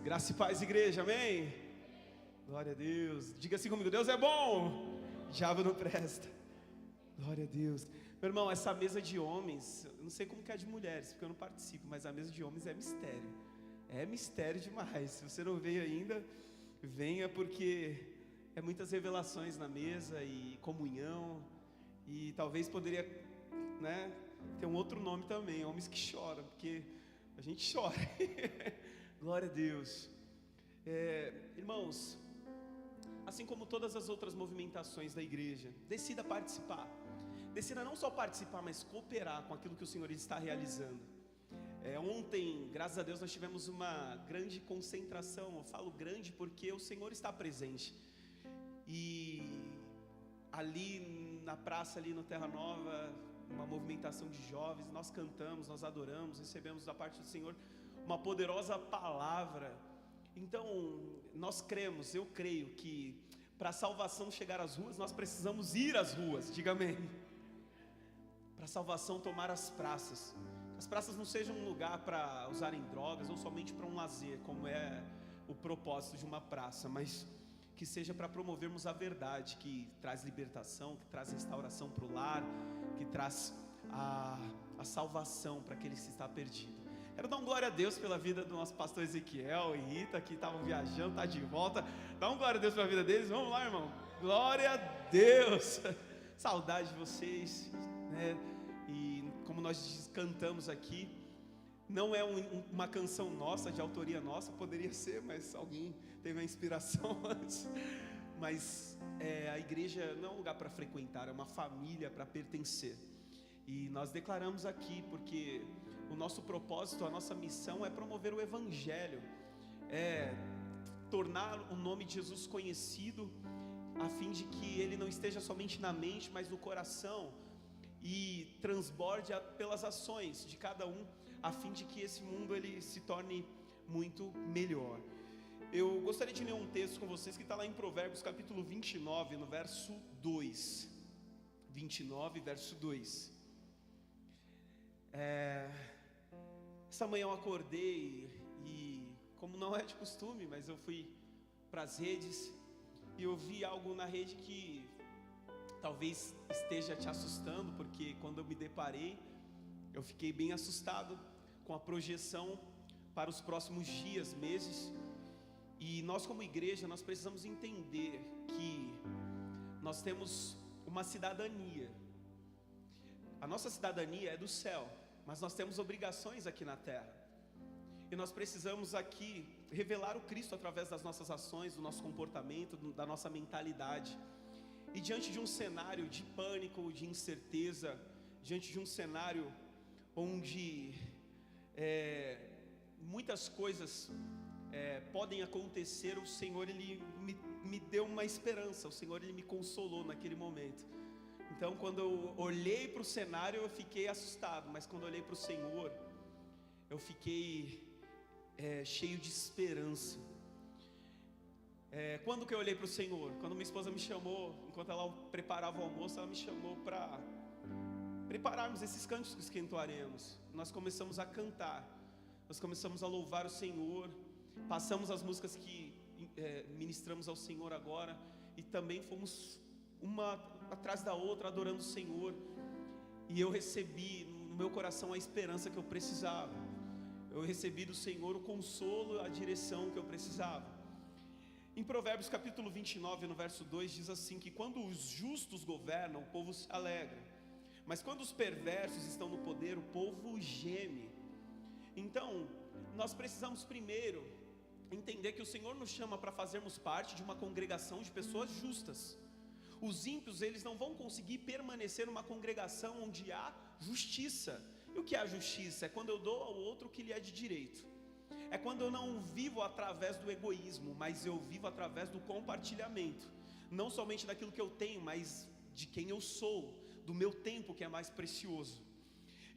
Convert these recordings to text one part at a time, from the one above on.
Graça e paz, igreja, amém? Glória a Deus. Diga assim comigo: Deus é bom, diabo não presta. Glória a Deus. Meu irmão, essa mesa de homens, eu não sei como que é de mulheres, porque eu não participo, mas a mesa de homens é mistério. É mistério demais. Se você não veio ainda, venha, porque é muitas revelações na mesa e comunhão. E talvez poderia, né, ter um outro nome também, homens que choram, porque a gente chora. Glória a Deus. Irmãos, assim como todas as outras movimentações da igreja, decida participar. Decida não só participar, mas cooperar com aquilo que o Senhor está realizando. Ontem, graças a Deus, nós tivemos uma grande concentração. Eu falo grande porque o Senhor está presente. E ali na praça, ali no Terra Nova, uma movimentação de jovens, nós cantamos, nós adoramos, recebemos da parte do Senhor uma poderosa palavra. Então, nós cremos, eu creio que para a salvação chegar às ruas, nós precisamos ir às ruas, diga amém. Para a salvação tomar as praças. As praças não sejam um lugar para usarem drogas ou somente para um lazer, como é o propósito de uma praça, mas que seja para promovermos a verdade, que traz libertação, que traz restauração para o lar, que traz a salvação para aquele que está perdido. Quero dar um glória a Deus pela vida do nosso pastor Ezequiel e Rita, que estavam viajando, está de volta. Dá um glória a Deus pela vida deles. Vamos lá, irmão. Glória a Deus. Saudade de vocês, né? E como nós cantamos aqui, não é uma canção nossa, de autoria nossa, poderia ser, mas alguém teve uma inspiração antes. Mas a igreja não é um lugar para frequentar, é uma família para pertencer. E nós declaramos aqui, porque o nosso propósito, a nossa missão é promover o Evangelho, é tornar o nome de Jesus conhecido, a fim de que ele não esteja somente na mente, mas no coração, e transborde pelas ações de cada um, a fim de que esse mundo ele se torne muito melhor. Eu gostaria de ler um texto com vocês que está lá em Provérbios capítulo 29, no verso 2. 29, verso 2. Essa manhã eu acordei e, como não é de costume, mas eu fui para as redes e eu vi algo na rede que talvez esteja te assustando, porque quando eu me deparei, eu fiquei bem assustado com a projeção para os próximos dias, meses. E nós como igreja, nós precisamos entender que nós temos uma cidadania. A nossa cidadania é do céu, mas nós temos obrigações aqui na terra. E nós precisamos aqui revelar o Cristo através das nossas ações, do nosso comportamento, da nossa mentalidade. E diante de um cenário de pânico, de incerteza, diante de um cenário onde muitas coisas podem acontecer, o Senhor ele me deu uma esperança, o Senhor ele me consolou naquele momento. Então, quando eu olhei para o cenário, eu fiquei assustado, mas quando eu olhei para o Senhor, eu fiquei cheio de esperança. Quando que eu olhei para o Senhor? Quando minha esposa me chamou, enquanto ela preparava o almoço, ela me chamou para prepararmos esses cânticos que entoaremos. Nós começamos a cantar, nós começamos a louvar o Senhor, passamos as músicas que ministramos ao Senhor agora, e também fomos uma atrás da outra adorando o Senhor. E eu recebi no meu coração a esperança que eu precisava. Eu recebi do Senhor o consolo, a direção que eu precisava. Em Provérbios capítulo 29, no verso 2, diz assim, que quando os justos governam, o povo se alegra, mas quando os perversos estão no poder, o povo geme. Então, nós precisamos primeiro entender que o Senhor nos chama para fazermos parte de uma congregação de pessoas justas. Os ímpios, eles não vão conseguir permanecer numa congregação onde há justiça. E o que é a justiça? É quando eu dou ao outro o que lhe é de direito. É quando eu não vivo através do egoísmo, mas eu vivo através do compartilhamento. Não somente daquilo que eu tenho, mas de quem eu sou, do meu tempo que é mais precioso.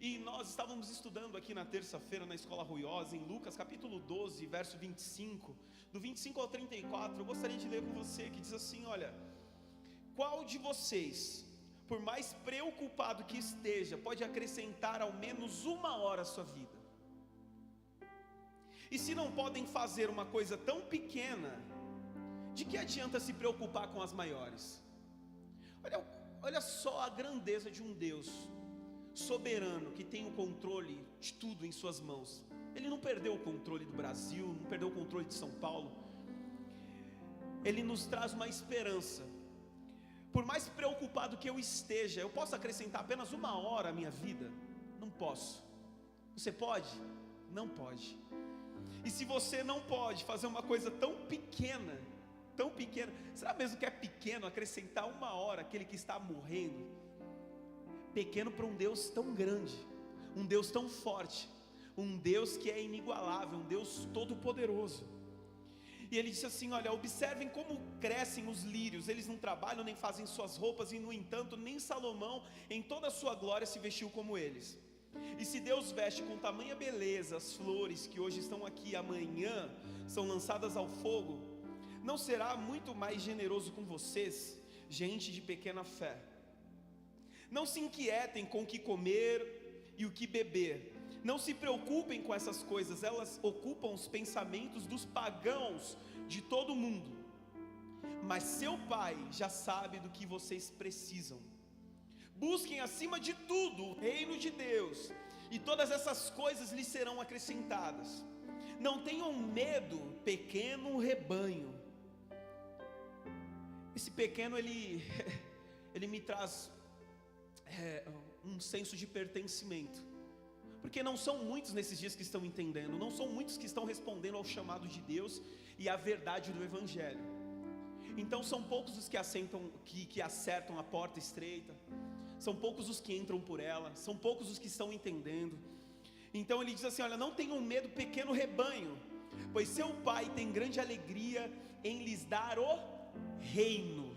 E nós estávamos estudando aqui na terça-feira na Escola Ruiosa, em Lucas capítulo 12, verso 25. Do 25 ao 34, eu gostaria de ler com você, que diz assim, olha: qual de vocês, por mais preocupado que esteja, pode acrescentar ao menos 1 hora à sua vida? E se não podem fazer uma coisa tão pequena, de que adianta se preocupar com as maiores? Olha só a grandeza de um Deus soberano, que tem o controle de tudo em suas mãos. Ele não perdeu o controle do Brasil, não perdeu o controle de São Paulo. Ele nos traz uma esperança. Por mais preocupado que eu esteja, eu posso acrescentar apenas 1 hora à minha vida? Não posso. Você pode? Não pode. E se você não pode fazer uma coisa tão pequena, será mesmo que é pequeno acrescentar 1 hora àquele que está morrendo? Pequeno para um Deus tão grande, um Deus tão forte, um Deus que é inigualável, um Deus todo-poderoso. E ele disse assim: olha, observem como crescem os lírios, eles não trabalham nem fazem suas roupas, e no entanto nem Salomão em toda a sua glória se vestiu como eles. E se Deus veste com tamanha beleza as flores que hoje estão aqui, amanhã são lançadas ao fogo, não será muito mais generoso com vocês, gente de pequena fé? Não se inquietem com o que comer e o que beber, não se preocupem com essas coisas, elas ocupam os pensamentos dos pagãos de todo o mundo. Mas seu Pai já sabe do que vocês precisam. Busquem acima de tudo o reino de Deus, e todas essas coisas lhes serão acrescentadas. Não tenham medo, pequeno rebanho. Esse pequeno, ele me traz um senso de pertencimento, porque não são muitos nesses dias que estão entendendo, não são muitos que estão respondendo ao chamado de Deus e à verdade do Evangelho. Então são poucos os que acertam a porta estreita, são poucos os que entram por ela, são poucos os que estão entendendo. Então ele diz assim: olha, não tenham medo, pequeno rebanho, pois seu Pai tem grande alegria em lhes dar o reino.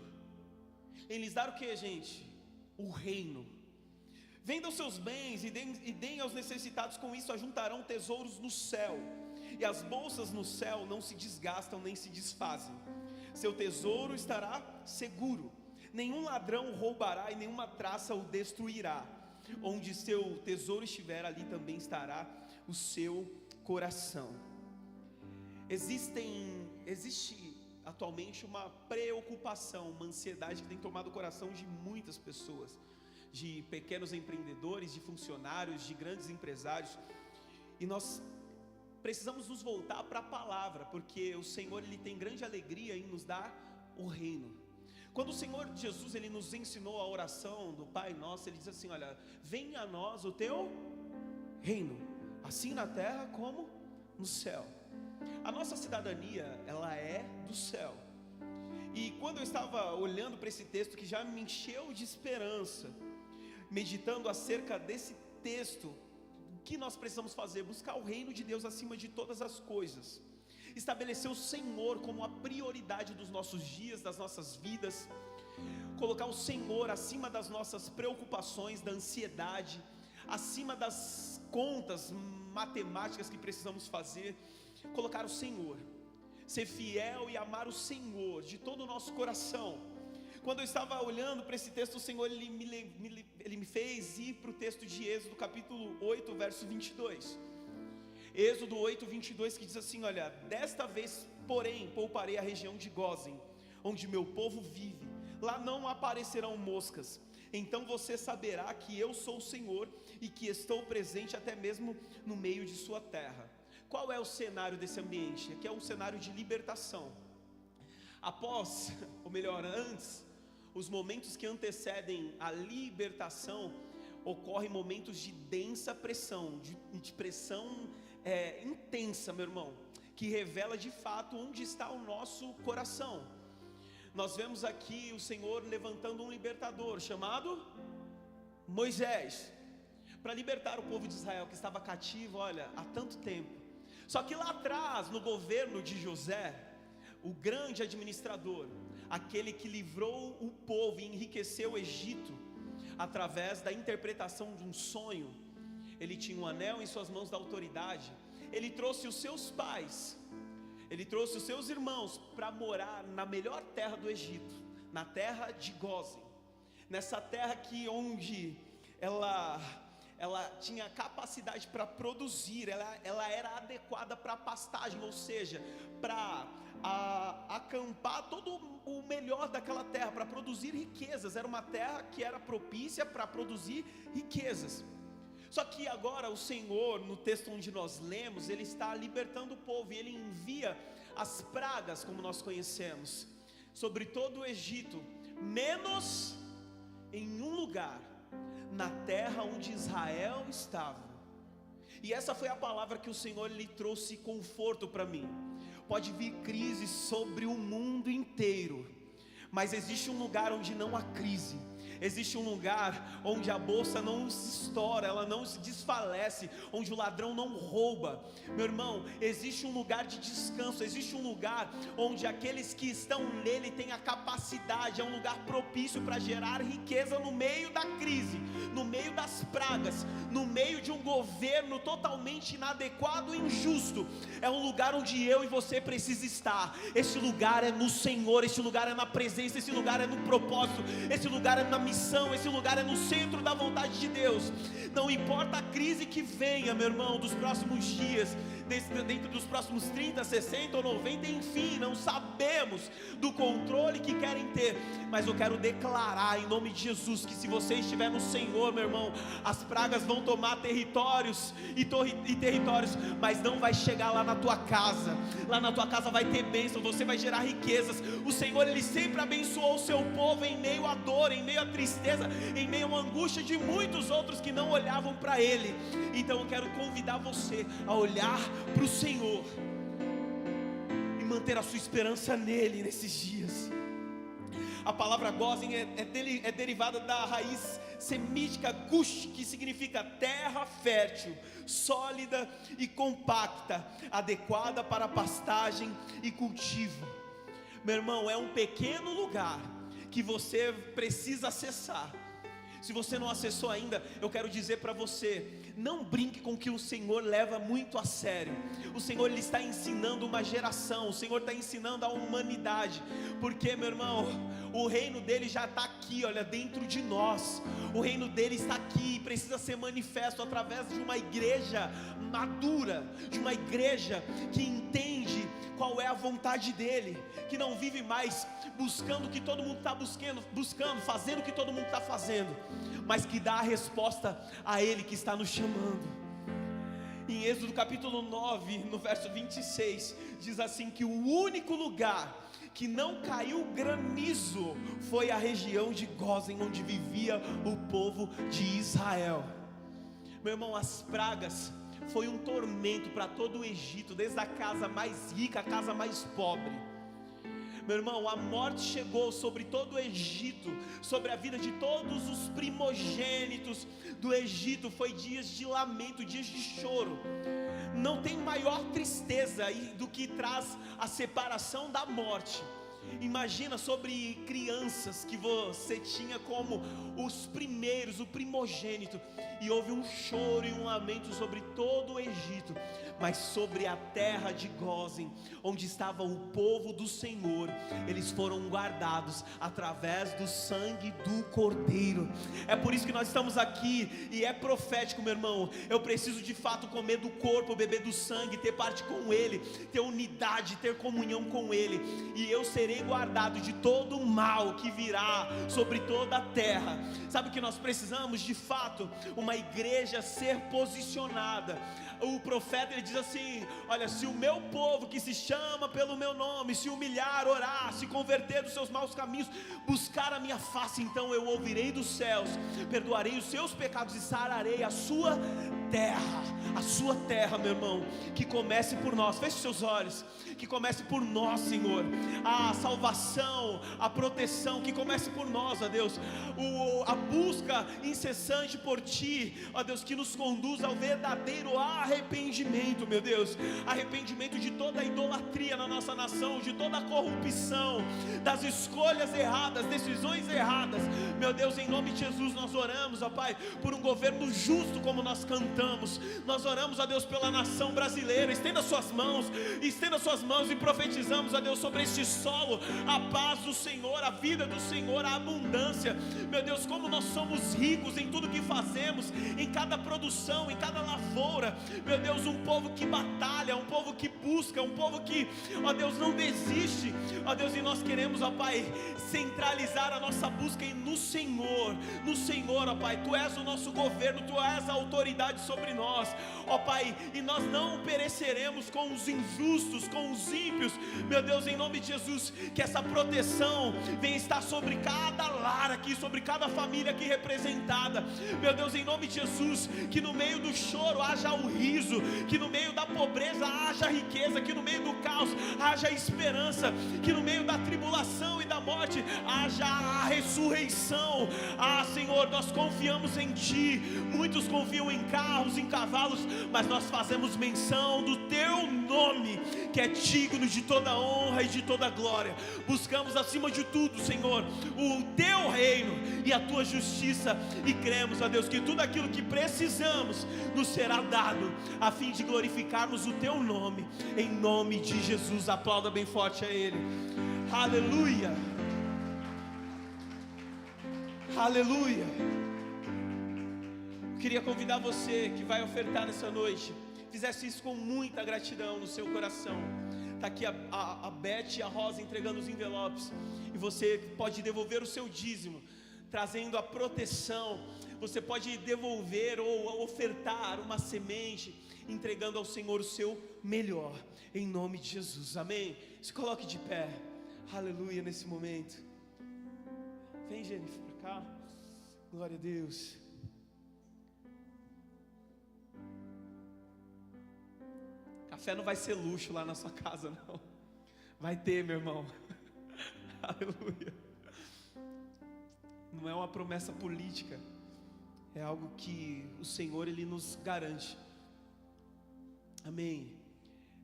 Em lhes dar o que, gente? O reino. Vendam seus bens e deem aos necessitados, com isso ajuntarão tesouros no céu, e as bolsas no céu não se desgastam nem se desfazem. Seu tesouro estará seguro, nenhum ladrão roubará e nenhuma traça o destruirá. Onde seu tesouro estiver, ali também estará o seu coração. Existe atualmente uma preocupação, uma ansiedade que tem tomado o coração de muitas pessoas, de pequenos empreendedores, de funcionários, de grandes empresários, e nós precisamos nos voltar para a palavra, porque o Senhor, Ele tem grande alegria em nos dar o reino. Quando o Senhor Jesus, Ele nos ensinou a oração do Pai Nosso, Ele diz assim: olha, venha a nós o teu reino, assim na terra como no céu. A nossa cidadania, ela é do céu. E quando eu estava olhando para esse texto, que já me encheu de esperança, meditando acerca desse texto, o que nós precisamos fazer? Buscar o reino de Deus acima de todas as coisas, estabelecer o Senhor como a prioridade dos nossos dias, das nossas vidas, colocar o Senhor acima das nossas preocupações, da ansiedade, acima das contas matemáticas que precisamos fazer, colocar o Senhor, ser fiel e amar o Senhor de todo o nosso coração. Quando eu estava olhando para esse texto, o Senhor ele me fez ir para o texto de Êxodo capítulo 8, verso 22. Êxodo 8, 22, que diz assim: olha, desta vez, porém, pouparei a região de Gósen, onde meu povo vive, lá não aparecerão moscas. Então você saberá que eu sou o Senhor e que estou presente até mesmo no meio de sua terra. Qual é o cenário desse ambiente? Aqui é um cenário de libertação. Após, ou melhor, antes, os momentos que antecedem a libertação, ocorrem momentos de densa pressão, de pressão intensa, meu irmão, que revela de fato onde está o nosso coração. Nós vemos aqui o Senhor levantando um libertador chamado Moisés, para libertar o povo de Israel que estava cativo, olha, há tanto tempo. Só que lá atrás, no governo de José, o grande administrador, aquele que livrou o povo e enriqueceu o Egito através da interpretação de um sonho, ele tinha um anel em suas mãos da autoridade. Ele trouxe os seus pais, ele trouxe os seus irmãos para morar na melhor terra do Egito, na terra de Gósen, nessa terra que onde ela ela tinha capacidade para produzir, ela era adequada para pastagem, ou seja, para acampar todo o melhor daquela terra, para produzir riquezas. Era uma terra que era propícia para produzir riquezas. Só que agora o Senhor, no texto onde nós lemos, Ele está libertando o povo, e Ele envia as pragas, como nós conhecemos, sobre todo o Egito, menos em um lugar, na terra onde Israel estava. E essa foi a palavra que o Senhor lhe trouxe conforto para mim. Pode vir crise sobre o mundo inteiro, mas existe um lugar onde não há crise. Existe um lugar onde a bolsa não se estoura, ela não se desfalece, onde o ladrão não rouba. Meu irmão, existe um lugar de descanso, existe um lugar onde aqueles que estão nele têm a capacidade, é um lugar propício para gerar riqueza no meio da crise, no meio das pragas, no meio de um governo totalmente inadequado e injusto. É um lugar onde eu e você precisa estar. Esse lugar é no Senhor, esse lugar é na presença, esse lugar é no propósito, esse lugar é na missão, esse lugar é no centro da vontade de Deus. Não importa a crise que venha, meu irmão, dos próximos dias, dentro dos próximos 30, 60 ou 90, enfim, não sabemos do controle que querem ter, mas eu quero declarar em nome de Jesus, que se você estiver no Senhor, meu irmão, as pragas vão tomar territórios e territórios, mas não vai chegar lá na tua casa. Lá na tua casa vai ter bênção, você vai gerar riquezas. O Senhor, Ele sempre abençoou o seu povo em meio à dor, em meio à tristeza, em meio à angústia de muitos outros que não olhavam para Ele. Então eu quero convidar você a olhar para o Senhor e manter a sua esperança nele nesses dias. A palavra Gozem é derivada da raiz semítica Gush, que significa terra fértil, sólida e compacta, adequada para pastagem e cultivo. Meu irmão, é um pequeno lugar que você precisa acessar. Se você não acessou ainda, eu quero dizer para você: não brinque com o que o Senhor leva muito a sério. O Senhor, Ele está ensinando uma geração, o Senhor está ensinando a humanidade, porque, meu irmão, o reino dele já está aqui, olha, dentro de nós. O reino dele está aqui e precisa ser manifesto através de uma igreja madura, de uma igreja que entende qual é a vontade dele, que não vive mais buscando o que todo mundo está buscando, fazendo o que todo mundo está fazendo, mas que dá a resposta a ele que está nos chamando. Em Êxodo capítulo 9, no verso 26, diz assim, que o único lugar que não caiu granizo foi a região de Gozem, onde vivia o povo de Israel. Meu irmão, as pragas foi um tormento para todo o Egito, desde a casa mais rica à casa mais pobre. Meu irmão, a morte chegou sobre todo o Egito, sobre a vida de todos os primogênitos do Egito. Foi dias de lamento, dias de choro. Não tem maior tristeza do que traz a separação da morte. Imagina sobre crianças que você tinha como os primeiros, o primogênito, e houve um choro e um lamento sobre todo o Egito, mas sobre a terra de Gozem, onde estava o povo do Senhor, eles foram guardados através do sangue do Cordeiro. É por isso que nós estamos aqui, e é profético, meu irmão. Eu preciso de fato comer do corpo, beber do sangue, ter parte com Ele, ter unidade, ter comunhão com Ele, e eu serei guardado de todo o mal que virá sobre toda a terra. Sabe o que nós precisamos? De fato, uma igreja ser posicionada. O profeta, ele diz assim: olha, se o meu povo que se chama pelo meu nome se humilhar, orar, se converter dos seus maus caminhos, buscar a minha face, então eu ouvirei dos céus, perdoarei os seus pecados e sararei a sua terra, meu irmão. Que comece por nós, feche seus olhos, que comece por nós, Senhor, a salvação, a proteção, que comece por nós, ó Deus, a busca incessante por Ti, ó Deus, que nos conduz ao verdadeiro arrependimento, meu Deus, arrependimento de toda a idolatria na nossa nação de toda a corrupção, das escolhas erradas, decisões erradas. Meu Deus, em nome de Jesus nós oramos, ó Pai, por um governo justo, como nós cantamos. Nós oramos, ó Deus, pela nação brasileira. Estenda suas mãos e profetizamos, ó Deus, sobre este solo a paz do Senhor, a vida do Senhor, a abundância. Meu Deus, como nós somos ricos em tudo que fazemos, em cada produção, em cada lavoura. Meu Deus, um povo que batalha, um povo que busca, um povo que, ó Deus, não desiste. Ó Deus, e nós queremos, ó Pai, centralizar a nossa busca no Senhor, ó Pai. Tu és o nosso governo, Tu és a autoridade sobre nós, ó Pai, e nós não pereceremos com os injustos, com os ímpios. Meu Deus, em nome de Jesus, que essa proteção venha estar sobre cada lar aqui, sobre cada família aqui representada. Meu Deus, em nome de Jesus, que no meio do choro haja o riso, que no meio da pobreza haja riqueza, que no meio do caos haja esperança, que no meio da tribulação e da morte haja a ressurreição. Ah, Senhor, nós confiamos em Ti. Muitos confiam em carros, em cavalos, mas nós fazemos menção do Teu nome, que é digno de toda honra e de toda glória. Buscamos acima de tudo, Senhor, o Teu reino e a Tua justiça, e cremos, ó Deus, que tudo aquilo que precisamos nos será dado, a fim de glorificarmos o Teu nome, em nome de Jesus. Aplauda bem forte a Ele. Aleluia, aleluia. Queria convidar você que vai ofertar nessa noite, fizesse isso com muita gratidão no seu coração. Está aqui a Beth e a Rosa entregando os envelopes, e você pode devolver o seu dízimo, trazendo a proteção. Você pode devolver ou ofertar uma semente, entregando ao Senhor o seu melhor, em nome de Jesus, amém? Se coloque de pé, aleluia, nesse momento. Vem, Jennifer, para cá, glória a Deus. Café não vai ser luxo lá na sua casa, não. Vai ter, meu irmão. Aleluia. Não é uma promessa política, é algo que o Senhor, Ele nos garante. Amém.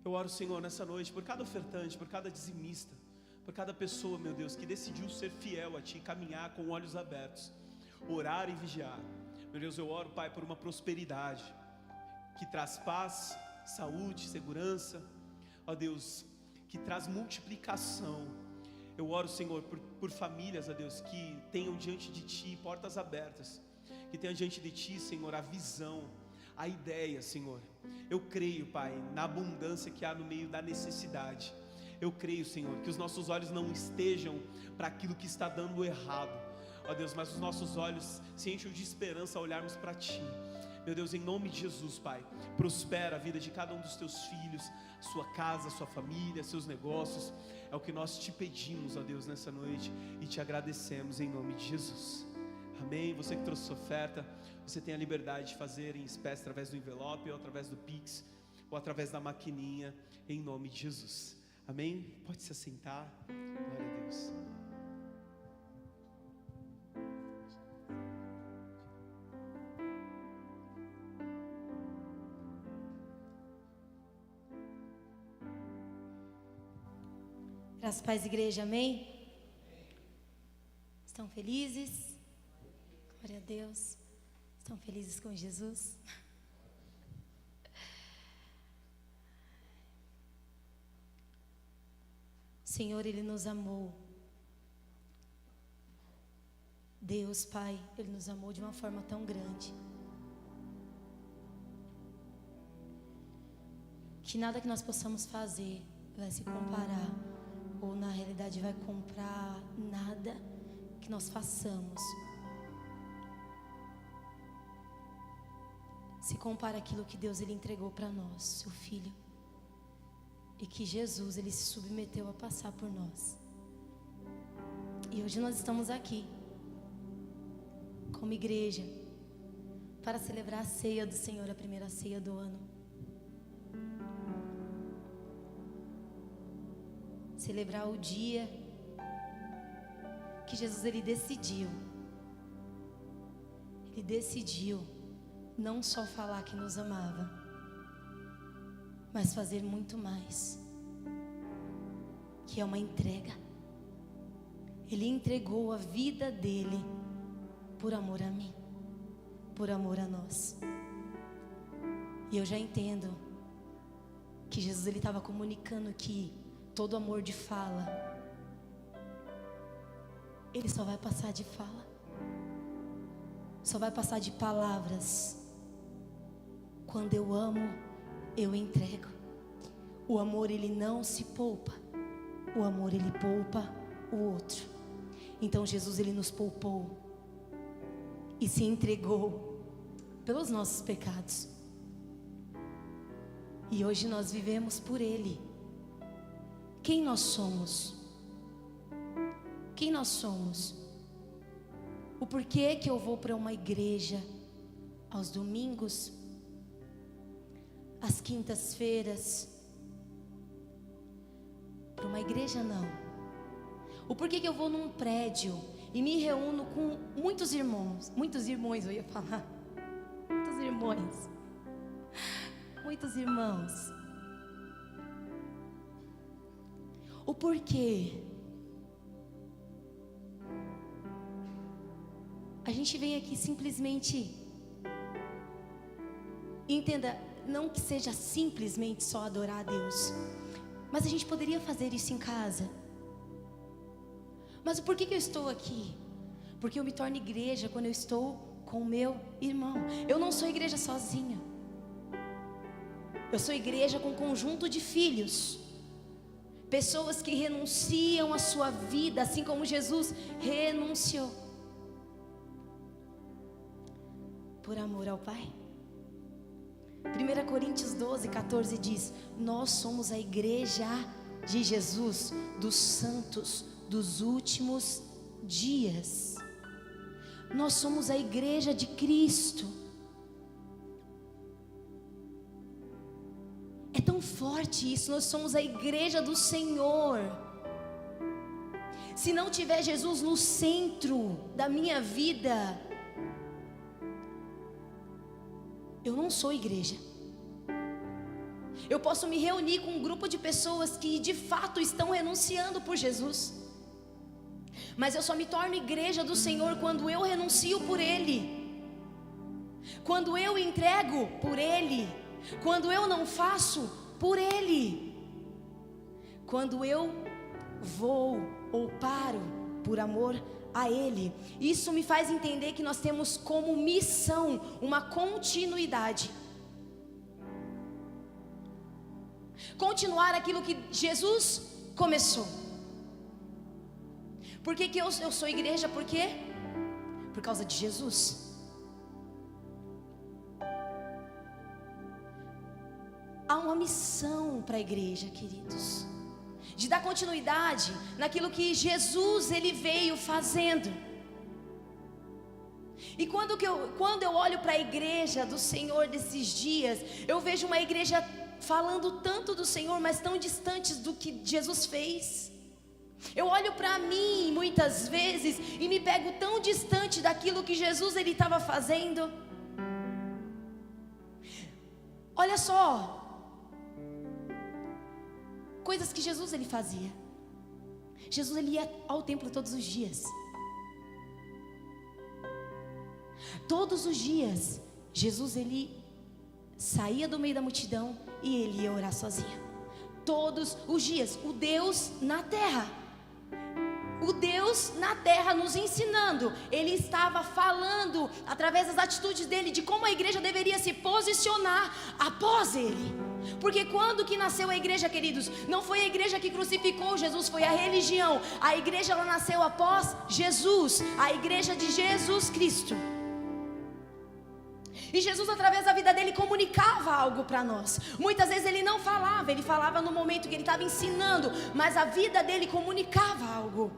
Eu oro, Senhor, nessa noite, por cada ofertante, por cada dizimista, por cada pessoa, meu Deus, que decidiu ser fiel a Ti, caminhar com olhos abertos, orar e vigiar. Meu Deus, eu oro, Pai, por uma prosperidade que traz paz, saúde, segurança, ó Deus, que traz multiplicação. Eu oro, Senhor, por famílias, ó Deus, que tenham diante de Ti portas abertas, que tenham diante de Ti, Senhor, a visão, a ideia, Senhor. Eu creio, Pai, na abundância que há no meio da necessidade. Eu creio, Senhor, que os nossos olhos não estejam para aquilo que está dando errado, ó Deus, mas os nossos olhos se enchem de esperança ao olharmos para Ti. Meu Deus, em nome de Jesus, Pai, prospera a vida de cada um dos Teus filhos, sua casa, sua família, seus negócios. É o que nós Te pedimos, ó Deus, nessa noite, e Te agradecemos em nome de Jesus. Amém. Você que trouxe sua oferta, você tem a liberdade de fazer em espécie através do envelope, ou através do Pix, ou através da maquininha, em nome de Jesus. Amém. Pode se assentar. Glória a Deus. Graças a paz, igreja, amém? Estão felizes? Glória a Deus. Estão felizes com Jesus? O Senhor, Ele nos amou. Deus, Pai, Ele nos amou de uma forma tão grande, que nada que nós possamos fazer vai se comparar, ou na realidade vai comprar nada que nós façamos se compara aquilo que Deus Ele entregou para nós, seu Filho, e que Jesus Ele se submeteu a passar por nós. E hoje nós estamos aqui como igreja para celebrar a ceia do Senhor, a primeira ceia do ano. Celebrar o dia que Jesus Ele decidiu não só falar que nos amava, mas fazer muito mais. que é uma entrega. Ele entregou a vida dele por amor a mim, por amor a nós. E eu já entendo que Jesus ele estava comunicando que todo amor de fala, ele só vai passar de fala, só vai passar de palavras. Quando eu amo, eu entrego. O amor ele não se poupa, o amor ele poupa o outro. Então Jesus ele nos poupou e se entregou pelos nossos pecados. E hoje nós vivemos por Ele. Quem nós somos? Quem nós somos? O porquê que eu vou para uma igreja aos domingos, às quintas-feiras? Para uma igreja não. O porquê que eu vou num prédio e me reúno com muitos irmãos eu ia falar, muitos irmãos. O porquê? A gente vem aqui simplesmente, entenda, não que seja simplesmente só adorar a Deus, mas a gente poderia fazer isso em casa. Mas por que eu estou aqui? Porque eu me torno igreja quando eu estou com o meu irmão. Eu não sou igreja sozinha. Eu sou igreja com um conjunto de filhos. Pessoas que renunciam à sua vida, assim como Jesus renunciou. Por amor ao Pai. 1 Coríntios 12, 14 diz: nós somos a igreja de Jesus, dos santos, dos últimos dias. Nós somos a igreja de Cristo. É tão forte isso. Nós somos a igreja do Senhor. Se não tiver Jesus no centro da minha vida, eu não sou igreja. Eu posso me reunir com um grupo de pessoas que de fato estão renunciando por Jesus, mas eu só me torno igreja do Senhor quando eu renuncio por Ele, quando eu entrego por Ele, quando eu não faço por Ele, quando eu vou ou paro por amor a Ele. Isso me faz entender que nós temos como missão uma continuidade. Continuar aquilo que Jesus começou. Por que eu sou igreja? Por quê? Por causa de Jesus. Há uma missão para a igreja, queridos, de dar continuidade naquilo que Jesus ele veio fazendo. E quando eu olho para a igreja do Senhor desses dias, eu vejo uma igreja falando tanto do Senhor, mas tão distantes do que Jesus fez. Eu olho para mim muitas vezes e me pego tão distante daquilo que Jesus ele estava fazendo. Olha só, coisas que Jesus ele fazia. Jesus ele ia ao templo todos os dias. Todos os dias Jesus ele saía do meio da multidão e ele ia orar sozinho. Todos os dias, o Deus na terra nos ensinando. Ele estava falando através das atitudes dele de como a igreja deveria se posicionar após ele. Porque quando que nasceu a igreja, queridos? Não foi a igreja que crucificou Jesus, foi a religião. A igreja ela nasceu após Jesus, a igreja de Jesus Cristo. E Jesus, através da vida dele, comunicava algo para nós. Muitas vezes ele não falava, ele falava no momento que ele estava ensinando, mas a vida dele comunicava algo.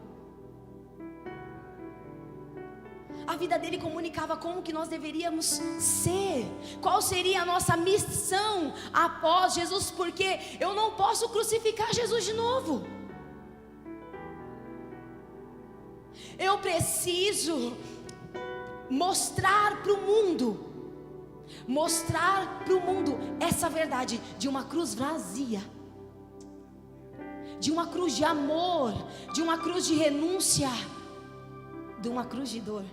A vida dele comunicava como que nós deveríamos ser, qual seria a nossa missão após Jesus, porque eu não posso crucificar Jesus de novo. Eu preciso mostrar para o mundo essa verdade de uma cruz vazia, de uma cruz de amor, de uma cruz de renúncia, de uma cruz de dor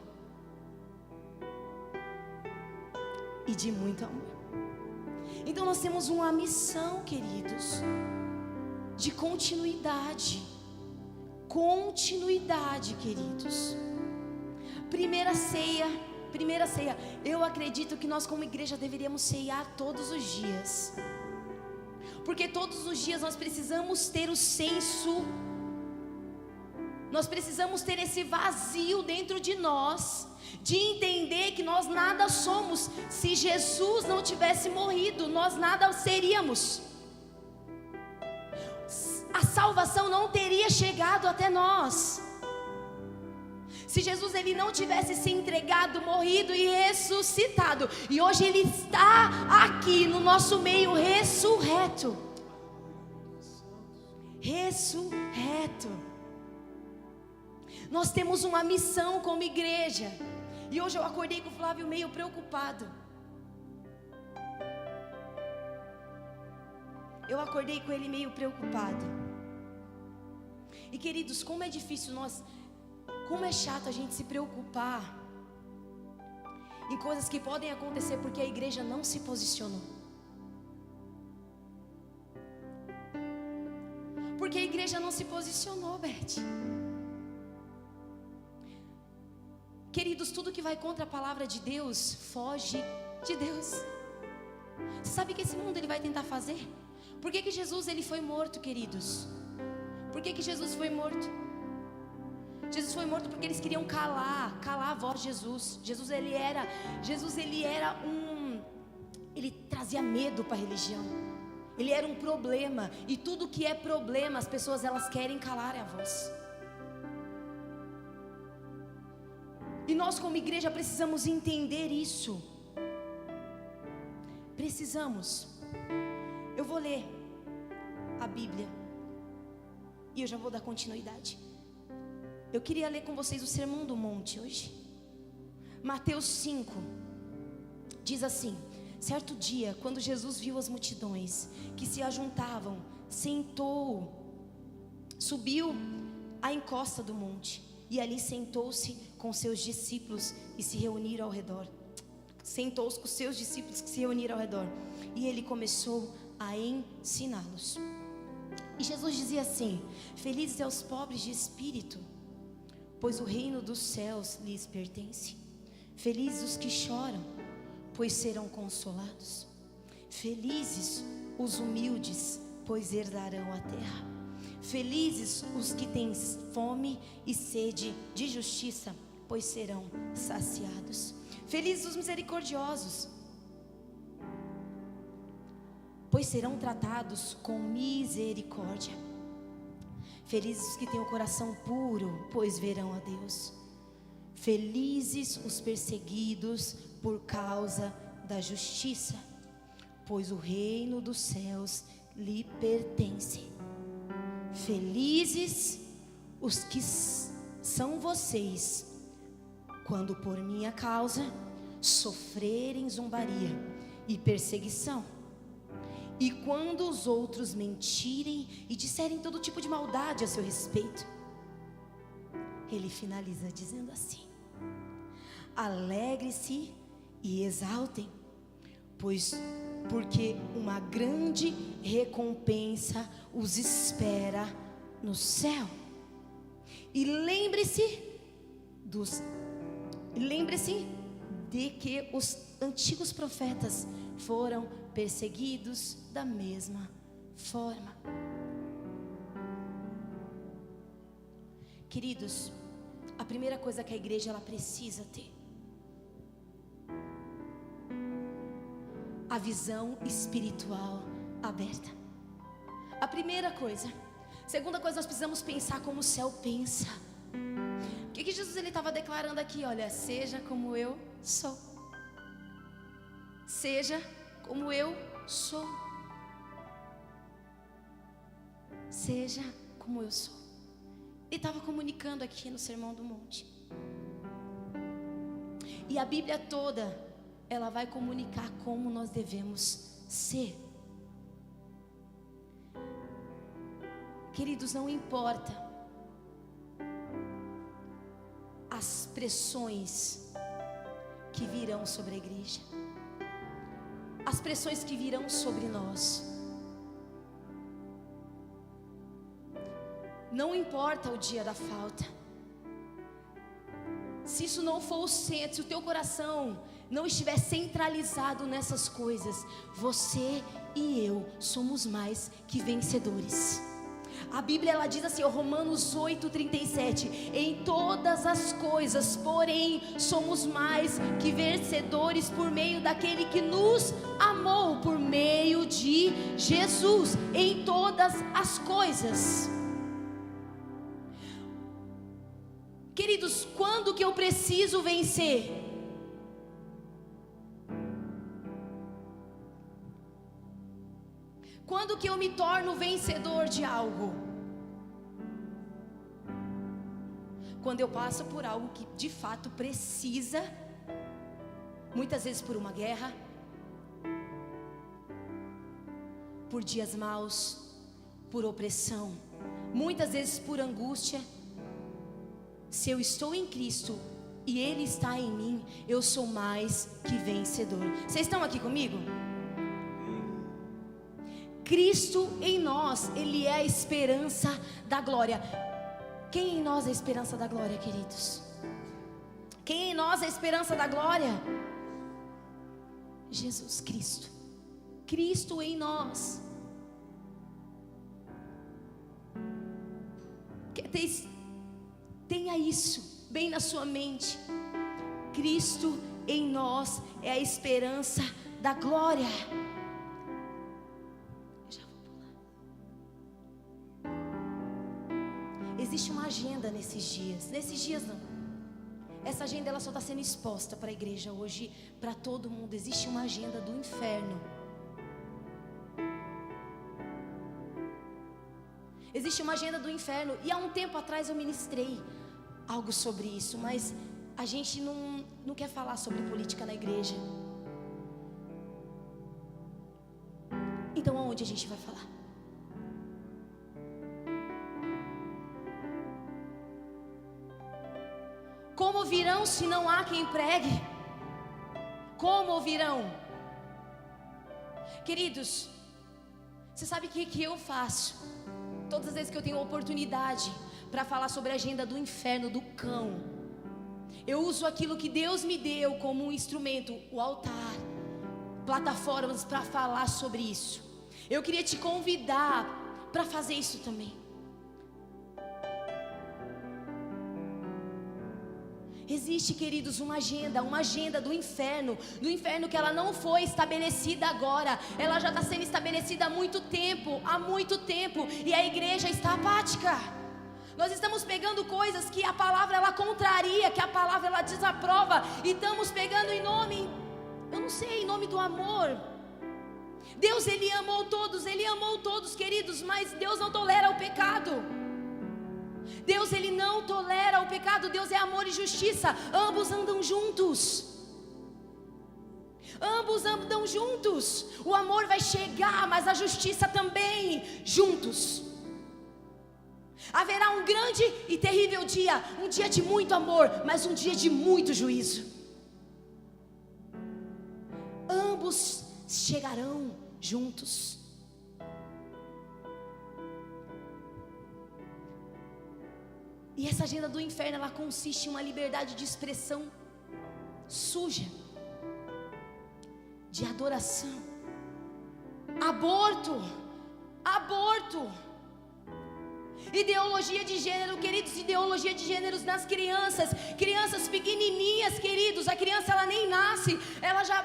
e de muito amor. Então nós temos uma missão, queridos, de continuidade. Continuidade, queridos. Primeira ceia. Eu acredito que nós como igreja deveríamos ceiar todos os dias. Porque todos os dias nós precisamos ter o senso, nós precisamos ter esse vazio dentro de nós, de entender que nós nada somos. Se Jesus não tivesse morrido, nós nada seríamos. A salvação não teria chegado até nós. Se Jesus ele não tivesse se entregado, morrido e ressuscitado, e hoje ele está aqui no nosso meio ressurreto. Ressurreto. Nós temos uma missão como igreja. E hoje eu acordei com o Flávio meio preocupado. Eu acordei com ele meio preocupado. E queridos, como é difícil como é chato a gente se preocupar em coisas que podem acontecer porque a igreja não se posicionou. Porque a igreja não se posicionou, Beth. Queridos, tudo que vai contra a palavra de Deus foge de Deus. Você sabe que esse mundo ele vai tentar fazer? Por que Jesus ele foi morto, queridos? Por que Jesus foi morto? Jesus foi morto porque eles queriam calar a voz de Jesus. Jesus ele era ele trazia medo para a religião. Ele era um problema, e tudo que é problema, as pessoas elas querem calar a voz. E nós como igreja precisamos entender isso. Precisamos. Eu vou ler a Bíblia e eu já vou dar continuidade. Eu queria ler com vocês o Sermão do Monte hoje. Mateus 5 diz assim: certo dia, quando Jesus viu as multidões que se ajuntavam, subiu à encosta do monte, e ali sentou-se com seus discípulos e se reuniram ao redor. Sentou-se com seus discípulos que se reuniram ao redor, e ele começou a ensiná-los. E Jesus dizia assim: felizes aos pobres de espírito, pois o reino dos céus lhes pertence. Felizes os que choram, pois serão consolados. Felizes os humildes, pois herdarão a terra. Felizes os que têm fome e sede de justiça, pois serão saciados. Felizes os misericordiosos, pois serão tratados com misericórdia. Felizes os que têm o coração puro, pois verão a Deus. Felizes os perseguidos por causa da justiça, pois o reino dos céus lhe pertence. Felizes os que são vocês, quando por minha causa sofrerem zombaria e perseguição, e quando os outros mentirem e disserem todo tipo de maldade a seu respeito. Ele finaliza dizendo assim: alegre-se e exaltem, porque uma grande recompensa os espera no céu. E lembre-se de que os antigos profetas foram perseguidos da mesma forma. Queridos, a primeira coisa que a igreja ela precisa ter: a visão espiritual aberta. A primeira coisa. Segunda coisa, nós precisamos pensar como o céu pensa. O que Jesus ele estava declarando aqui? Olha, seja como eu sou. Seja como eu sou. Seja como eu sou. Ele estava comunicando aqui no Sermão do Monte. E a Bíblia toda, ela vai comunicar como nós devemos ser. Queridos, não importa as pressões que virão sobre a igreja, as pressões que virão sobre nós. Não importa o dia da falta. Se isso não for o centro, se o teu coração não estiver centralizado nessas coisas, você e eu somos mais que vencedores. A Bíblia, ela diz assim, Romanos 8:37, em todas as coisas, porém, somos mais que vencedores por meio daquele que nos amou, por meio de Jesus, em todas as coisas. Queridos, quando que eu preciso vencer? Quando que eu me torno vencedor de algo? Quando eu passo por algo que de fato precisa, muitas vezes por uma guerra, por dias maus, por opressão, muitas vezes por angústia. Se eu estou em Cristo e Ele está em mim, eu sou mais que vencedor. Vocês estão aqui comigo? Cristo em nós, Ele é a esperança da glória. Quem em nós é a esperança da glória, queridos? Quem em nós é a esperança da glória? Jesus Cristo. Cristo em nós. Tenha isso bem na sua mente. Cristo em nós é a esperança da glória. Existe uma agenda nesses dias. Nesses dias não. Essa agenda ela só está sendo exposta para a igreja hoje, para todo mundo. Existe uma agenda do inferno. Existe uma agenda do inferno. E há um tempo atrás eu ministrei algo sobre isso, mas a gente não quer falar sobre política na igreja. Então aonde a gente vai falar? Como ouvirão se não há quem pregue? Como ouvirão? Queridos, você sabe o que eu faço? Todas as vezes que eu tenho oportunidade para falar sobre a agenda do inferno, do cão, eu uso aquilo que Deus me deu como um instrumento, o altar, plataformas para falar sobre isso. Eu queria te convidar para fazer isso também. Existe, queridos, uma agenda do inferno que ela não foi estabelecida agora, ela já está sendo estabelecida há muito tempo, e a igreja está apática. Nós estamos pegando coisas que a palavra ela contraria, que a palavra ela desaprova, e estamos pegando em nome, eu não sei, em nome do amor. Deus ele amou todos, queridos, mas Deus não tolera o pecado. Deus ele não tolera o pecado. Deus é amor e justiça. Ambos andam juntos. O amor vai chegar, mas a justiça também, juntos. Haverá um grande e terrível dia, um dia de muito amor, mas um dia de muito juízo. Ambos chegarão juntos. E essa agenda do inferno, ela consiste em uma liberdade de expressão suja, de adoração, aborto, ideologia de gênero, queridos, ideologia de gêneros nas crianças pequenininhas, queridos. A criança ela nem nasce, ela já,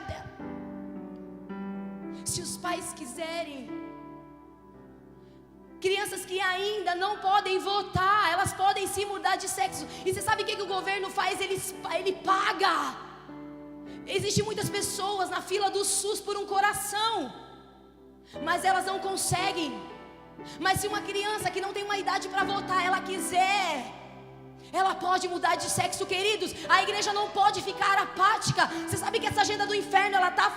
se os pais quiserem, crianças que ainda não podem votar, elas podem se mudar de sexo. E você sabe o que o governo faz? Ele paga. Existem muitas pessoas na fila do SUS por um coração, mas elas não conseguem. Mas se uma criança que não tem uma idade para votar, ela quiser, ela pode mudar de sexo, queridos. A igreja não pode ficar apática. Você sabe que essa agenda do inferno, ela está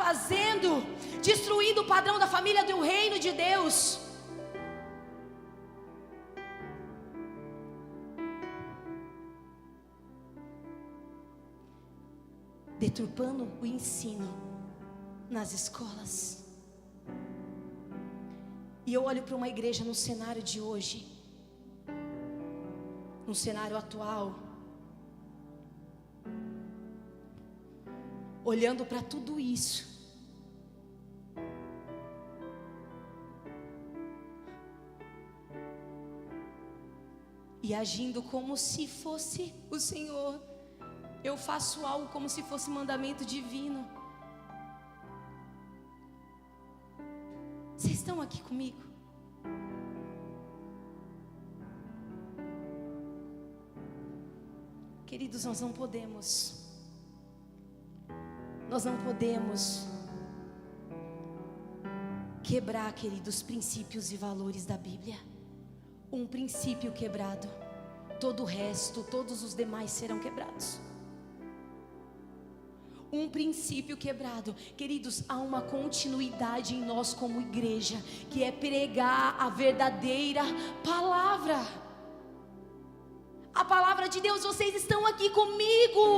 destruindo o padrão da família do reino de Deus. deturpando o ensino nas escolas. E eu olho para uma igreja no cenário de hoje, no cenário atual, olhando para tudo isso, e agindo como se fosse o Senhor. Eu faço algo como se fosse mandamento divino. Vocês estão aqui comigo? Queridos, nós não podemos quebrar, queridos, princípios e valores da Bíblia. Um princípio quebrado, todo o resto, todos os demais serão quebrados. Um princípio quebrado, queridos, há uma continuidade em nós como igreja, que é pregar a verdadeira palavra. A palavra de Deus. Vocês estão aqui comigo,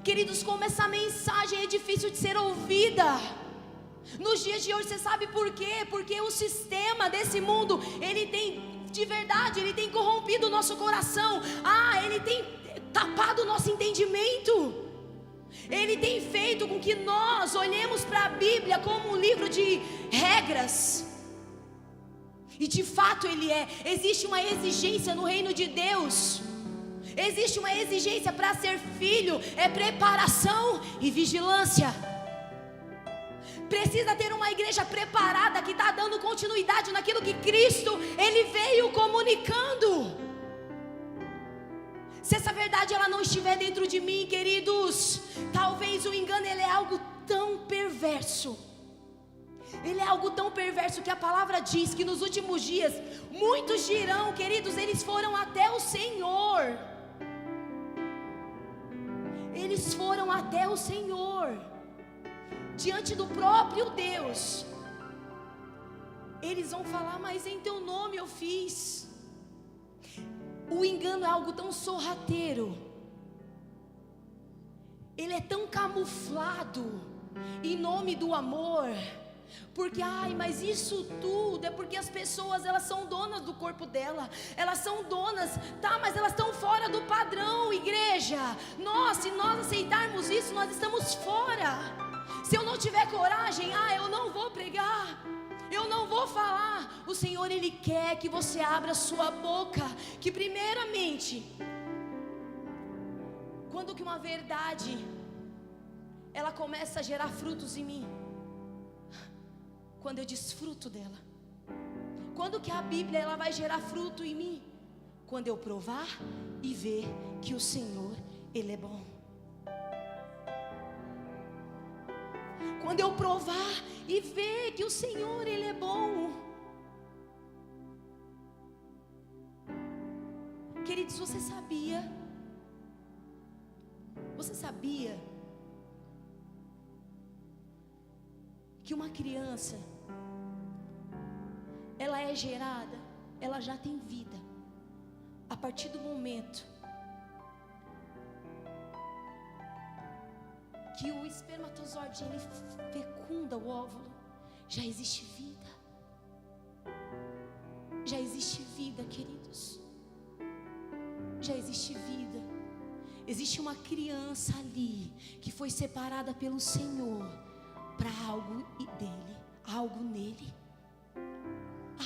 queridos, como essa mensagem é difícil de ser ouvida nos dias de hoje. Você sabe por quê? Porque o sistema desse mundo, ele tem, de verdade, ele tem corrompido o nosso coração. Ele tem tapado o nosso entendimento. Ele tem feito com que nós olhemos para a Bíblia como um livro de regras. E de fato ele é. Existe uma exigência no reino de Deus. Existe uma exigência para ser filho. É preparação e vigilância. Precisa ter uma igreja preparada, que está dando continuidade naquilo que Cristo, Ele veio comunicando. Se essa verdade ela não estiver dentro de mim, queridos, talvez o engano ele é algo tão perverso. Ele é algo tão perverso que a palavra diz que nos últimos dias muitos dirão, queridos, eles foram até o Senhor. Eles foram até o Senhor, diante do próprio Deus. Eles vão falar: mas em teu nome eu fiz. O engano é algo tão sorrateiro, ele é tão camuflado em nome do amor. Porque, mas isso tudo é porque as pessoas, elas são donas do corpo dela. Elas são donas, mas elas estão fora do padrão, igreja. Se nós aceitarmos isso, nós estamos fora. Se eu não tiver coragem, eu não vou pregar, eu não vou falar. O Senhor, Ele quer que você abra a sua boca. Que primeiramente, quando que uma verdade ela começa a gerar frutos em mim? Quando eu desfruto dela. Quando que a Bíblia ela vai gerar fruto em mim? Quando eu provar e ver que o Senhor, Ele é bom. Quando eu provar e ver que o Senhor, Ele é bom. Queridos, você sabia que uma criança, ela é gerada, ela já tem vida a partir do momento que o espermatozoide ele fecunda o óvulo? Já existe vida. Já existe vida, queridos. Já existe vida. Existe uma criança ali que foi separada pelo Senhor para algo dele, algo nele.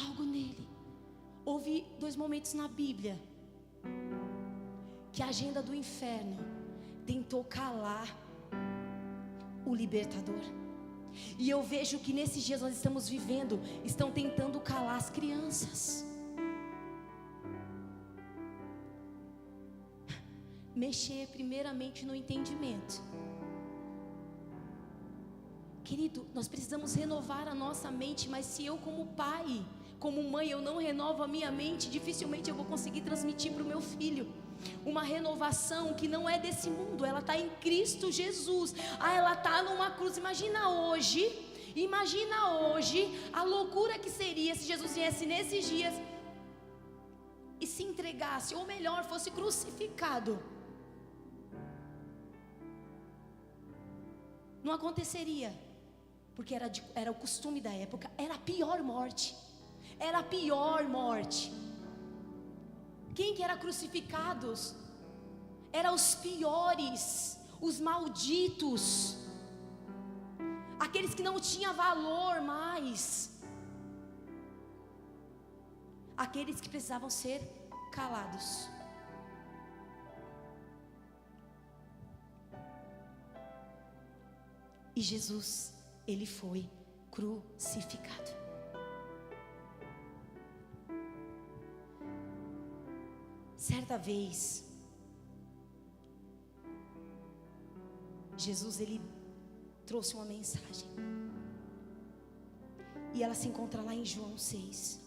Algo nele. Houve 2 momentos na Bíblia que a agenda do inferno tentou calar o libertador. E eu vejo que nesses dias nós estamos vivendo, estão tentando calar as crianças. Mexer primeiramente no entendimento. Querido, nós precisamos renovar a nossa mente. Mas se eu como pai, como mãe, eu não renovo a minha mente, dificilmente eu vou conseguir transmitir para o meu filho uma renovação que não é desse mundo. Ela está em Cristo Jesus. Ela está numa cruz. Imagina hoje a loucura que seria se Jesus viesse nesses dias e se entregasse, ou melhor, fosse crucificado. não aconteceria, porque era o costume da época, era a pior morte. Era a pior morte. Quem que era crucificados? Eram os piores, os malditos, aqueles que não tinham valor mais, aqueles que precisavam ser calados. E Jesus, ele foi crucificado. Certa vez, Jesus, ele trouxe uma mensagem, e ela se encontra lá em João 6.